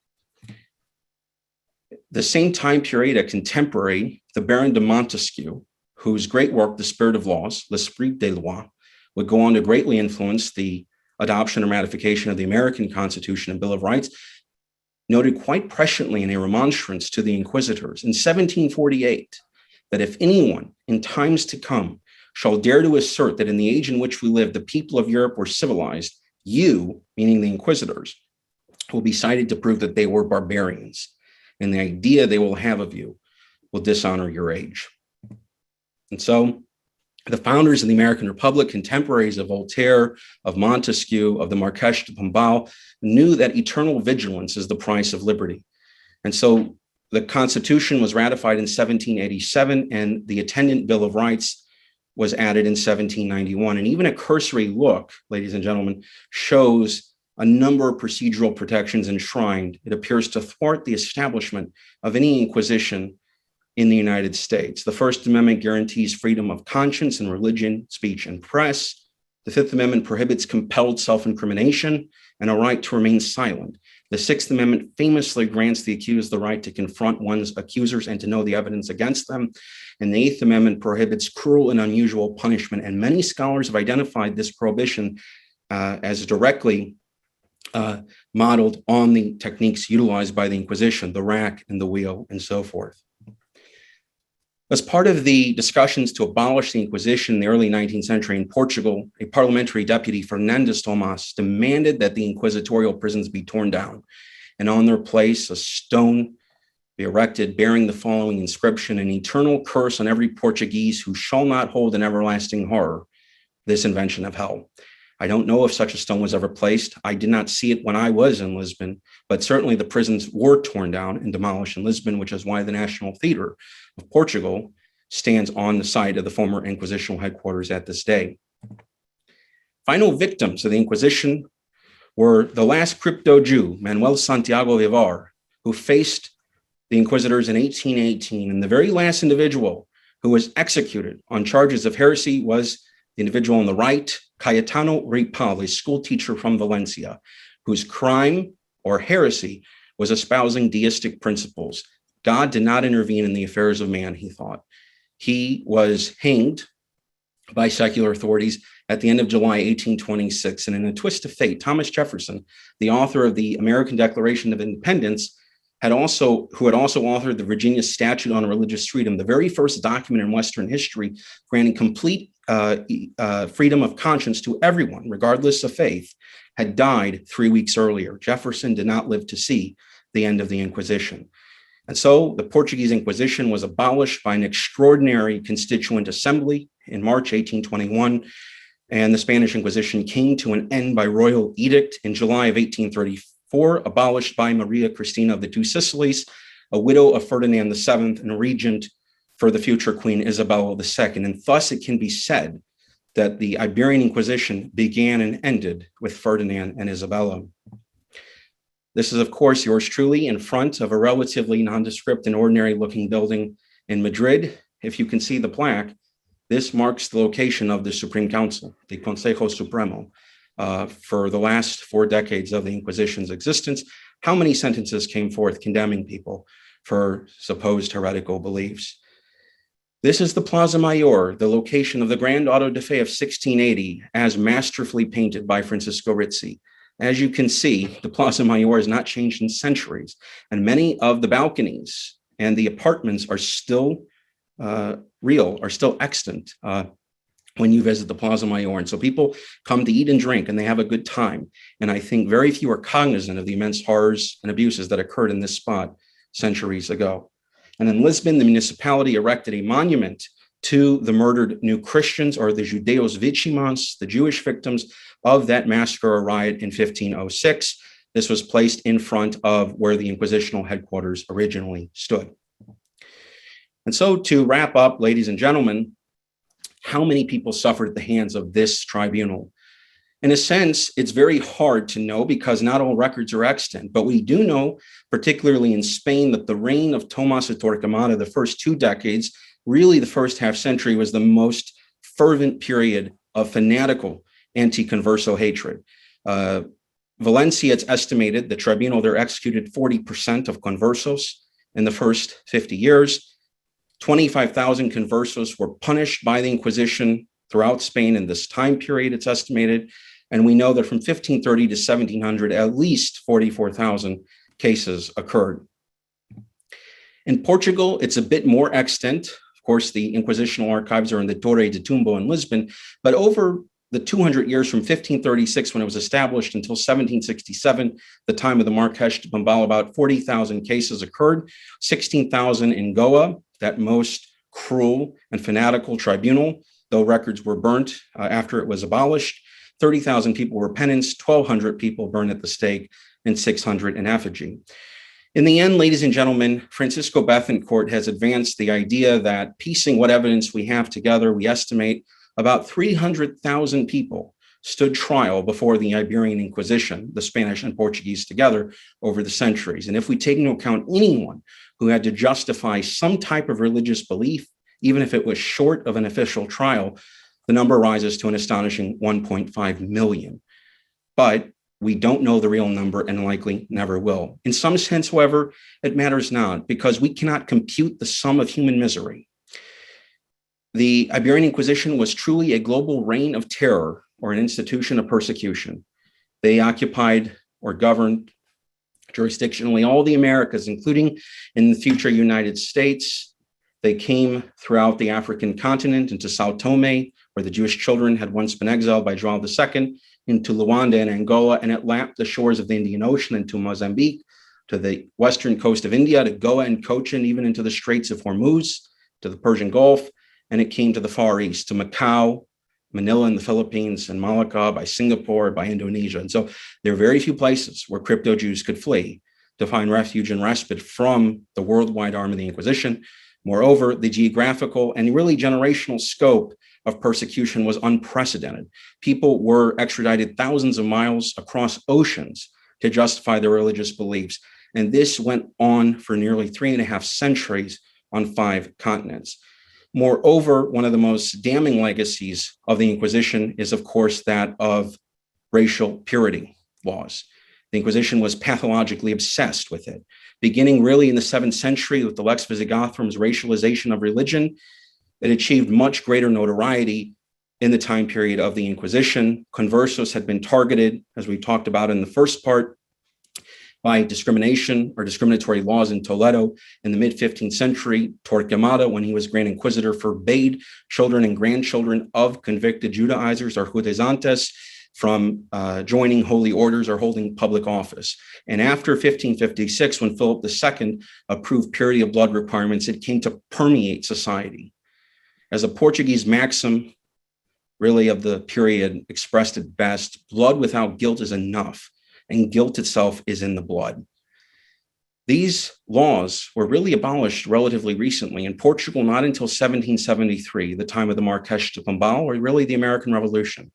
The same time period, a contemporary, the Baron de Montesquieu, whose great work, The Spirit of Laws, L'Esprit des Lois, would go on to greatly influence the adoption and ratification of the American Constitution and Bill of Rights, noted quite presciently in a remonstrance to the inquisitors in 1748 that if anyone in times to come shall dare to assert that in the age in which we live, the people of Europe were civilized, you, meaning the inquisitors, will be cited to prove that they were barbarians, and the idea they will have of you will dishonor your age. And so the founders of the American Republic, contemporaries of Voltaire, of Montesquieu, of the Marquess de Pombal, knew that eternal vigilance is the price of liberty. And so the Constitution was ratified in 1787, and the attendant Bill of Rights was added in 1791. And even a cursory look, ladies and gentlemen, shows a number of procedural protections enshrined. It appears to thwart the establishment of any inquisition in the United States. The First Amendment guarantees freedom of conscience and religion, speech, and press. The Fifth Amendment prohibits compelled self-incrimination and a right to remain silent. The Sixth Amendment famously grants the accused the right to confront one's accusers and to know the evidence against them. And the Eighth Amendment prohibits cruel and unusual punishment. And many scholars have identified this prohibition as directly modeled on the techniques utilized by the Inquisition, the rack and the wheel, and so forth. As part of the discussions to abolish the Inquisition in the early 19th century in Portugal, a parliamentary deputy, Fernandes Thomas, demanded that the inquisitorial prisons be torn down, and on their place a stone be erected bearing the following inscription: an eternal curse on every Portuguese who shall not hold in everlasting horror this invention of hell. I don't know if such a stone was ever placed. I did not see it when I was in Lisbon, but certainly the prisons were torn down and demolished in Lisbon, which is why the National Theatre of Portugal stands on the site of the former Inquisitional headquarters at this day. Final victims of the Inquisition were the last crypto-Jew, Manuel Santiago Vivar, who faced the Inquisitors in 1818, and the very last individual who was executed on charges of heresy was the individual on the right, Cayetano Ripoll, a school teacher from Valencia, whose crime or heresy was espousing deistic principles. God did not intervene in the affairs of man, he thought. He was hanged by secular authorities at the end of July 1826. And in a twist of fate, Thomas Jefferson, the author of the American Declaration of Independence, who had also authored the Virginia Statute on Religious Freedom, the very first document in Western history granting complete freedom of conscience to everyone, regardless of faith, had died 3 weeks earlier. Jefferson did not live to see the end of the Inquisition. And so the Portuguese Inquisition was abolished by an extraordinary constituent assembly in March 1821, and the Spanish Inquisition came to an end by royal edict in July of 1834, abolished by Maria Cristina of the Two Sicilies, a widow of Ferdinand VII and regent for the future Queen Isabella II. And thus it can be said that the Iberian Inquisition began and ended with Ferdinand and Isabella. This is, of course, yours truly in front of a relatively nondescript and ordinary looking building in Madrid. If you can see the plaque, this marks the location of the Supreme Council, the Consejo Supremo, for the last 4 decades of the Inquisition's existence. How many sentences came forth condemning people for supposed heretical beliefs? This is the Plaza Mayor, the location of the Grand Auto da Fe of 1680, as masterfully painted by Francisco Rizzi. As you can see, the Plaza Mayor has not changed in centuries, and many of the balconies and the apartments are still real, are still extant when you visit the Plaza Mayor. And so people come to eat and drink, and they have a good time. And I think very few are cognizant of the immense horrors and abuses that occurred in this spot centuries ago. And in Lisbon, the municipality erected a monument to the murdered New Christians, or the Judeos Víctimas, the Jewish victims of that massacre or riot in 1506. This was placed in front of where the Inquisitional headquarters originally stood. And so to wrap up, ladies and gentlemen, how many people suffered at the hands of this tribunal? In a sense, it's very hard to know because not all records are extant, but we do know, particularly in Spain, that the reign of Tomás de Torquemada, the first 2 decades, really the first half century, was the most fervent period of fanatical anti-converso hatred. Valencia, it's estimated, the tribunal there executed 40% of conversos in the first 50 years. 25,000 conversos were punished by the Inquisition throughout Spain in this time period, it's estimated. And we know that from 1530 to 1700, at least 44,000 cases occurred. In Portugal, it's a bit more extant. Of course, the Inquisitional archives are in the Torre de Tumbo in Lisbon, but over the 200 years from 1536, when it was established, until 1767, the time of the Marquês de Pombal, about 40,000 cases occurred, 16,000 in Goa, that most cruel and fanatical tribunal, though records were burnt after it was abolished. 30,000 people were penanced, 1,200 people burned at the stake, and 600 in effigy. In the end, ladies and gentlemen, Francisco Bethencourt has advanced the idea that, piecing what evidence we have together, we estimate about 300,000 people stood trial before the Iberian Inquisition, the Spanish and Portuguese together, over the centuries. And if we take into account anyone who had to justify some type of religious belief, even if it was short of an official trial, the number rises to an astonishing 1.5 million. But we don't know the real number and likely never will. In some sense, however, it matters not, because we cannot compute the sum of human misery. The Iberian Inquisition was truly a global reign of terror, or an institution of persecution. They occupied or governed jurisdictionally all the Americas, including in the future United States. They came throughout the African continent into Sao Tome, where the Jewish children had once been exiled by João II, into Luanda and Angola, and it lapped the shores of the Indian Ocean into Mozambique, to the western coast of India, to Goa and Cochin, even into the Straits of Hormuz, to the Persian Gulf, and it came to the Far East, to Macau, Manila in the Philippines, and Malacca, by Singapore, by Indonesia. And so there are very few places where crypto-Jews could flee to find refuge and respite from the worldwide arm of the Inquisition. Moreover, the geographical and really generational scope of persecution was unprecedented. People were extradited thousands of miles across oceans to justify their religious beliefs. And this went on for nearly 3.5 centuries on 5 continents. Moreover, one of the most damning legacies of the Inquisition is, of course, that of racial purity laws. The Inquisition was pathologically obsessed with it, beginning really in the 7th century with the Lex Visigothum's racialization of religion. It achieved much greater notoriety in the time period of the Inquisition. Conversos had been targeted, as we talked about in the first part, by discrimination or discriminatory laws in Toledo in the mid-15th century. Torquemada, when he was Grand Inquisitor, forbade children and grandchildren of convicted Judaizers or Judaizantes from joining holy orders or holding public office. And after 1556, when Philip II approved purity of blood requirements, it came to permeate society. As a Portuguese maxim, really of the period, expressed it best, blood without guilt is enough, and guilt itself is in the blood. These laws were really abolished relatively recently. In Portugal, not until 1773, the time of the Marquês de Pombal, or really the American Revolution.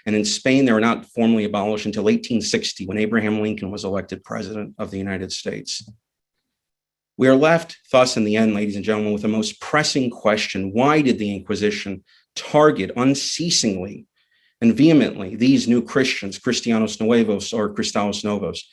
And in Spain, they were not formally abolished until 1860, when Abraham Lincoln was elected president of the United States. We are left, thus, in the end, ladies and gentlemen, with the most pressing question: why did the Inquisition target unceasingly and vehemently these new Christians, Cristianos Nuevos or Cristãos Novos?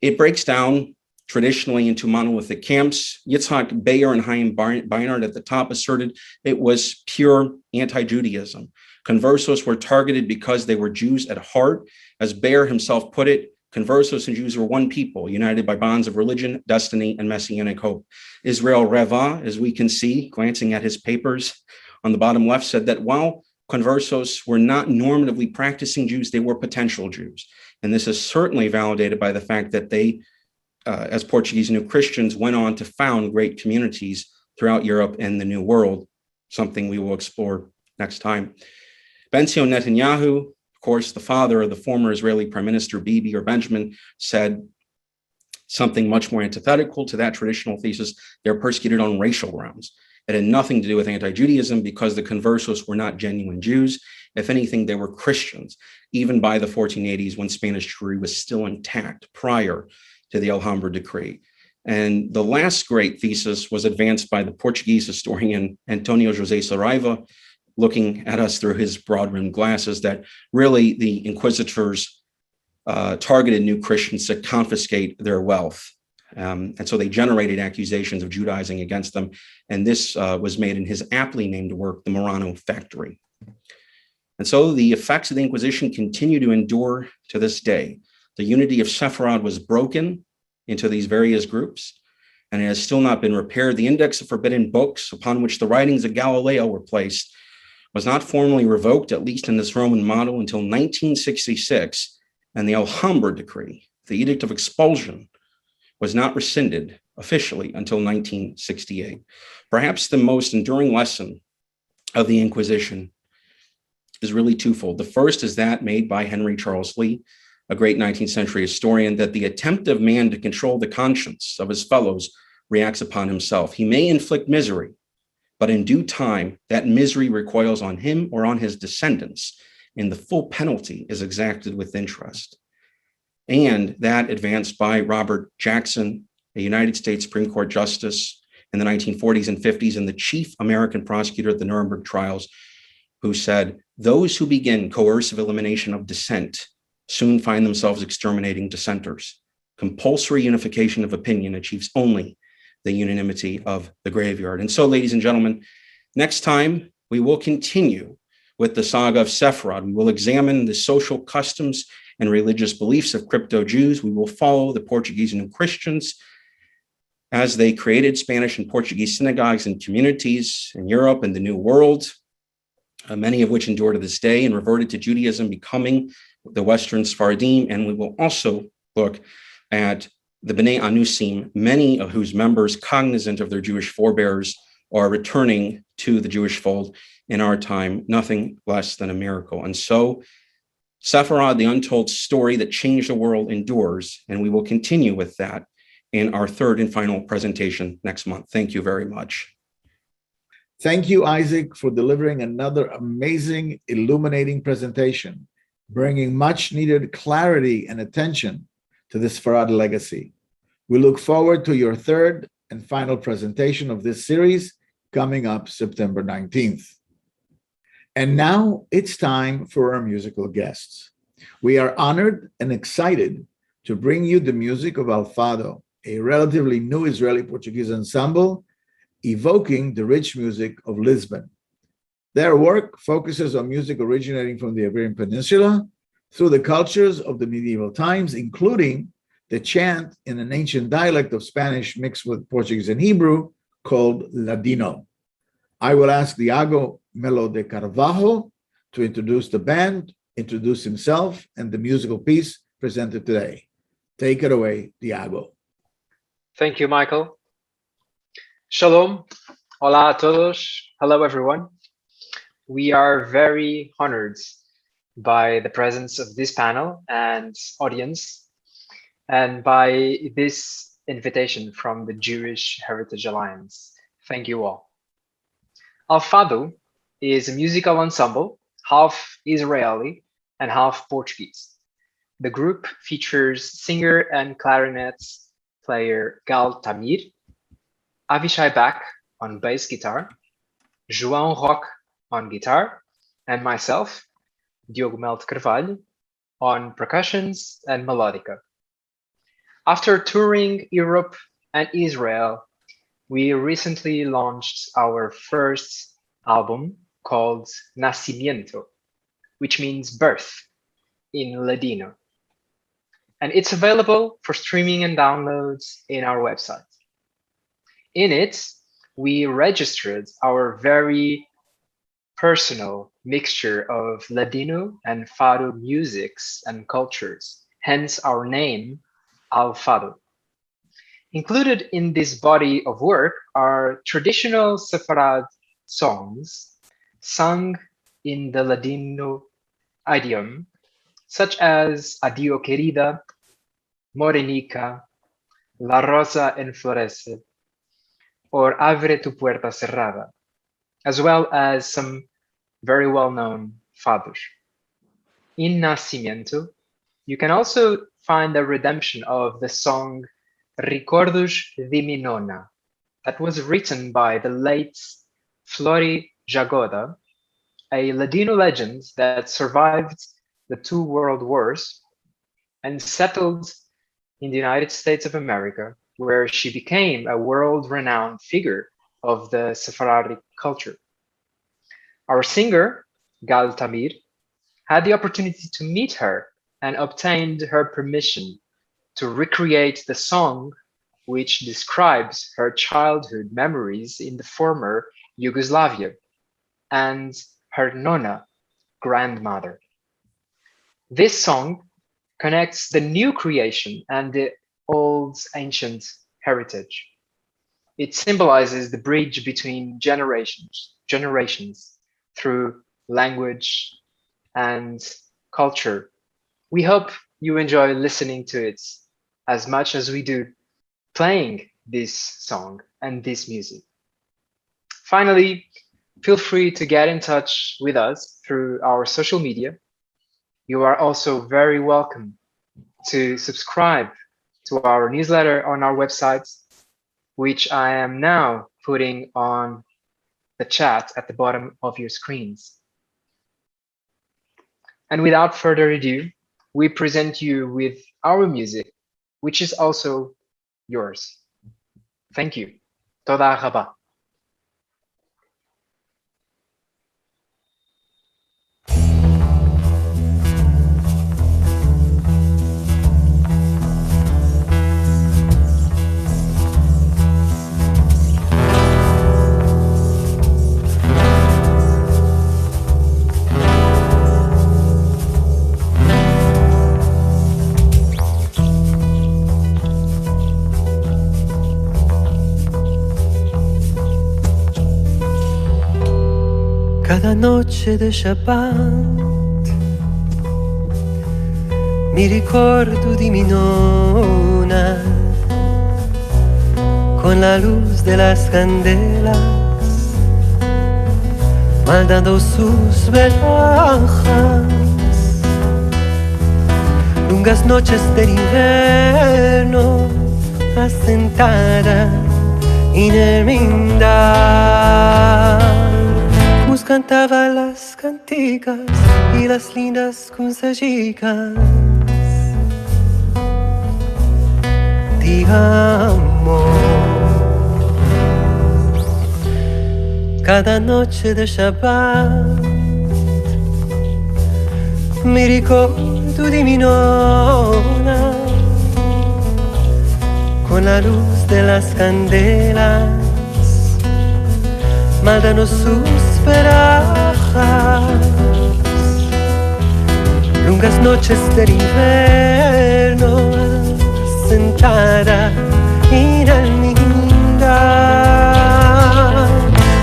It breaks down traditionally into monolithic camps. Yitzhak Beyer and Chaim Beinart at the top asserted it was pure anti-Judaism. Conversos were targeted because they were Jews at heart. As Beyer himself put it, Conversos and Jews were one people, united by bonds of religion, destiny, and messianic hope. Israel Reva, as we can see, glancing at his papers on the bottom left, said that while Conversos were not normatively practicing Jews, they were potential Jews. And this is certainly validated by the fact that they, as Portuguese New Christians, went on to found great communities throughout Europe and the New World, something we will explore next time. Benzion Netanyahu, of course, the father of the former Israeli Prime Minister Bibi or Benjamin, said something much more antithetical to that traditional thesis. They're persecuted on racial grounds. It had nothing to do with anti-Judaism because the Conversos were not genuine Jews. If anything, they were Christians, even by the 1480s when Spanish Jewry was still intact prior to the Alhambra decree. And the last great thesis was advanced by the Portuguese historian Antonio José Saraiva, looking at us through his broad-rimmed glasses, that really the inquisitors targeted new Christians to confiscate their wealth. And so they generated accusations of Judaizing against them. And this was made in his aptly named work, The Murano Factory. And so the effects of the Inquisition continue to endure to this day. The unity of Sefarad was broken into these various groups. and it has still not been repaired. The Index of Forbidden Books, upon which the writings of Galileo were placed, was not formally revoked, at least in this Roman model, until 1966, and the Alhambra Decree, the Edict of Expulsion, was not rescinded officially until 1968. Perhaps the most enduring lesson of the Inquisition is really twofold. The first is that made by Henry Charles Lee, a great 19th century historian, that the attempt of man to control the conscience of his fellows reacts upon himself. He may inflict misery, but in due time, that misery recoils on him or on his descendants, and the full penalty is exacted with interest. And that advanced by Robert Jackson, a United States Supreme Court justice in the 1940s and 50s, and the chief American prosecutor at the Nuremberg trials, who said, "Those who begin coercive elimination of dissent soon find themselves exterminating dissenters. Compulsory unification of opinion achieves only the unanimity of the graveyard." And so, ladies and gentlemen, next time we will continue with the saga of Sefarad. We will examine the social customs and religious beliefs of crypto-Jews. We will follow the Portuguese New Christians as they created Spanish and Portuguese synagogues and communities in Europe and the New World, many of which endure to this day, and reverted to Judaism, becoming the Western Sephardim. And we will also look at the B'nai Anusim, many of whose members, cognizant of their Jewish forebears, are returning to the Jewish fold in our time, nothing less than a miracle. And so Sefarad, the untold story that changed the world, endures, and we will continue with that in our third and final presentation next month. Thank you very much. Thank you, Isaac, for delivering another amazing, illuminating presentation, bringing much needed clarity and attention to the Sefarad legacy. We look forward to your third and final presentation of this series coming up September 19th. And now it's time for our musical guests. We are honored and excited to bring you the music of Al Fado, a relatively new Israeli Portuguese ensemble evoking the rich music of Lisbon. Their work focuses on music originating from the Iberian Peninsula through the cultures of the medieval times, including the chant in an ancient dialect of Spanish mixed with Portuguese and Hebrew called Ladino. I will ask Diago Melo de Carvalho to introduce the band, introduce himself, and the musical piece presented today. Take it away, Diago. Thank you, Michael. Shalom. Hola a todos. Hello, everyone. We are very honored by the presence of this panel and audience, and by this invitation from the Jewish Heritage Alliance. Thank you all. Al Fado is a musical ensemble, half Israeli and half Portuguese. The group features singer and clarinet player Gal Tamir, Avishai Bach on bass guitar, João Roque on guitar, and myself, Diogo Melo de Carvalho, on percussions and melodica. After touring Europe and Israel, we recently launched our first album called Nacimiento, which means birth in Ladino. And it's available for streaming and downloads in our website. In it, we registered our very personal mixture of Ladino and Fado musics and cultures, hence our name, Al Fado. Included in this body of work are traditional Sefarad songs sung in the Ladino idiom, such as Adio Querida, Morenica, La Rosa Enflorece, or Abre tu puerta cerrada, as well as some very well-known fados. In Nacimiento, you can also find the redemption of the song Recordos de Minona, that was written by the late Flori Jagoda, a Ladino legend that survived the 2 world wars and settled in the United States of America, where she became a world-renowned figure of the Sephardic culture. Our singer, Gal Tamir, had the opportunity to meet her and obtained her permission to recreate the song which describes her childhood memories in the former Yugoslavia, and her nonna, grandmother. This song connects the new creation and the old ancient heritage. It symbolizes the bridge between generations through language and culture. We hope you enjoy listening to it as much as we do playing this song and this music. Finally, feel free to get in touch with us through our social media. You are also very welcome to subscribe to our newsletter on our website, which I am now putting on the chat at the bottom of your screens. And without further ado, we present you with our music, which is also yours. Thank you. Toda rabá. Cada noche de Shabbat mi ricordo di mi nonna con la luz de las candelas mandando sus velajas, lungas noches del invierno asentada en el mindar. Cantaba las cantigas y las lindas consejicas de amor. Cada noche de Shabbat mi ricordo di mi nonna con la luz de las candelas mandando sus verajas, lungas noches del invierno sentada en el mindar,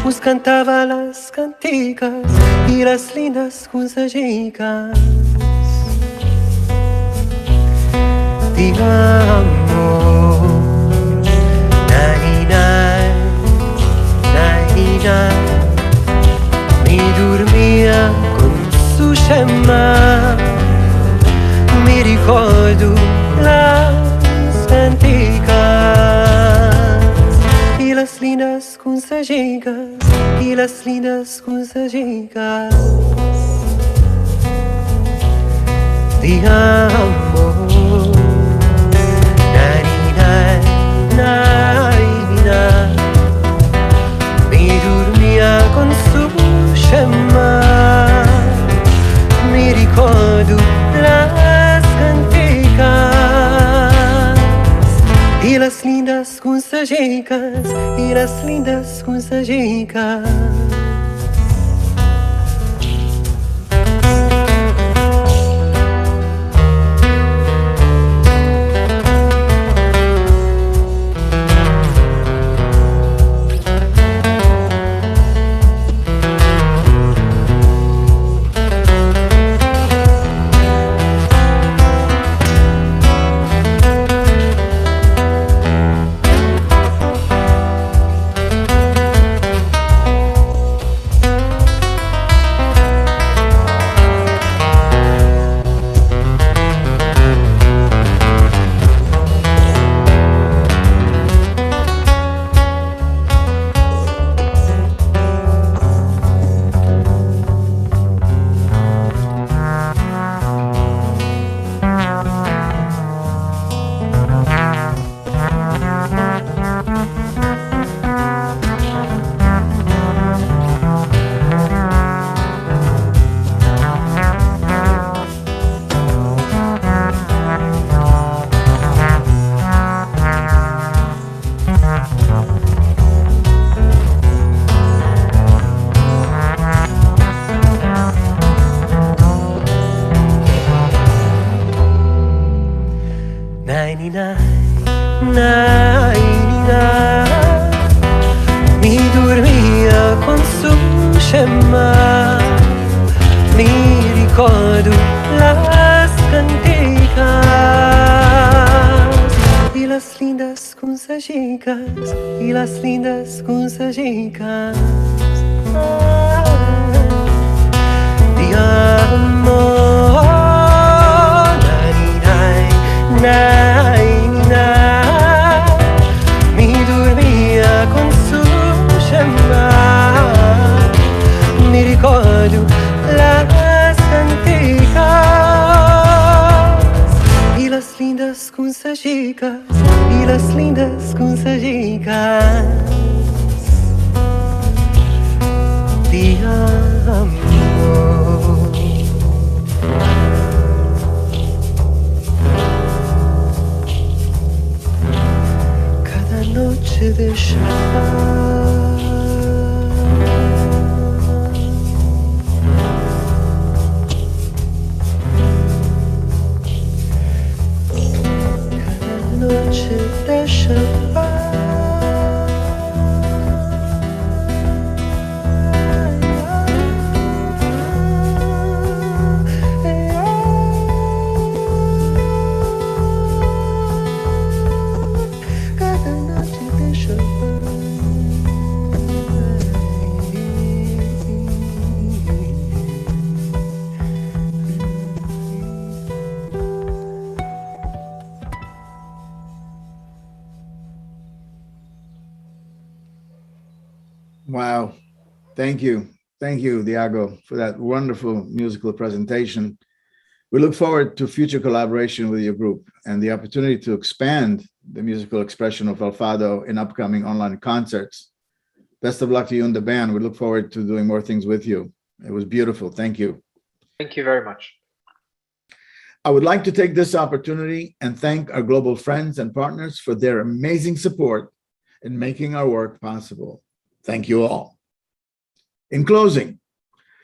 nos cantaba las cantigas y las lindas consejicas de amor. Mi dormía con su Shema, mi ricordo las cantigas y las lindas consejicas y las lindas consejicas de amor. Con su Shema mi ricordo las cantigas y las lindas consejicas y las lindas consejicas. sushi mai. Mi ricordo las canticas y las lindas consejicas y las lindas consejicas de amor. Nai, nai, mi dormia con su chamar. Mi ricordo las antigas y las lindas consejicas y las lindas consejicas de amor. Noche de Shabbat, cada noche de Shabbat. Wow. Thank you. Thank you, Diago, for that wonderful musical presentation. We look forward to future collaboration with your group and the opportunity to expand the musical expression of El Fado in upcoming online concerts. Best of luck to you and the band. We look forward to doing more things with you. It was beautiful. Thank you. Thank you very much. I would like to take this opportunity and thank our global friends and partners for their amazing support in making our work possible. Thank you all. In closing,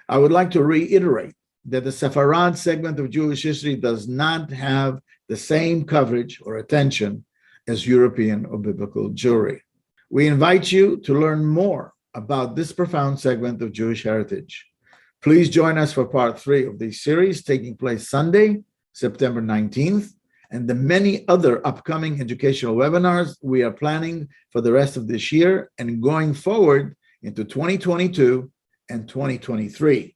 I would like to reiterate that the Sefarad segment of Jewish history does not have the same coverage or attention as European or biblical Jewry. We invite you to learn more about this profound segment of Jewish heritage. Please join us for part 3 of this series taking place Sunday, September 19th, and the many other upcoming educational webinars we are planning for the rest of this year and going forward into 2022 and 2023.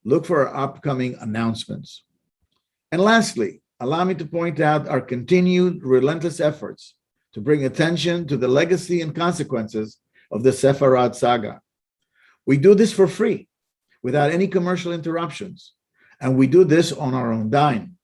Look for our upcoming announcements. And lastly, allow me to point out our continued relentless efforts to bring attention to the legacy and consequences of the Sefarad saga. We do this for free, without any commercial interruptions, and we do this on our own dime.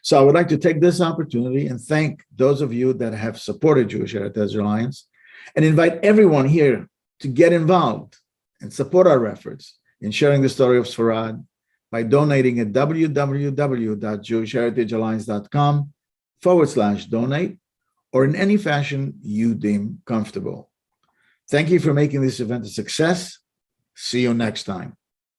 So I would like to take this opportunity and thank those of you that have supported Jewish Heritage Alliance and invite everyone here to get involved and support our efforts in sharing the story of Sefarad by donating at www.jewishheritagealliance.com/donate or in any fashion you deem comfortable. Thank you for making this event a success. See you next time.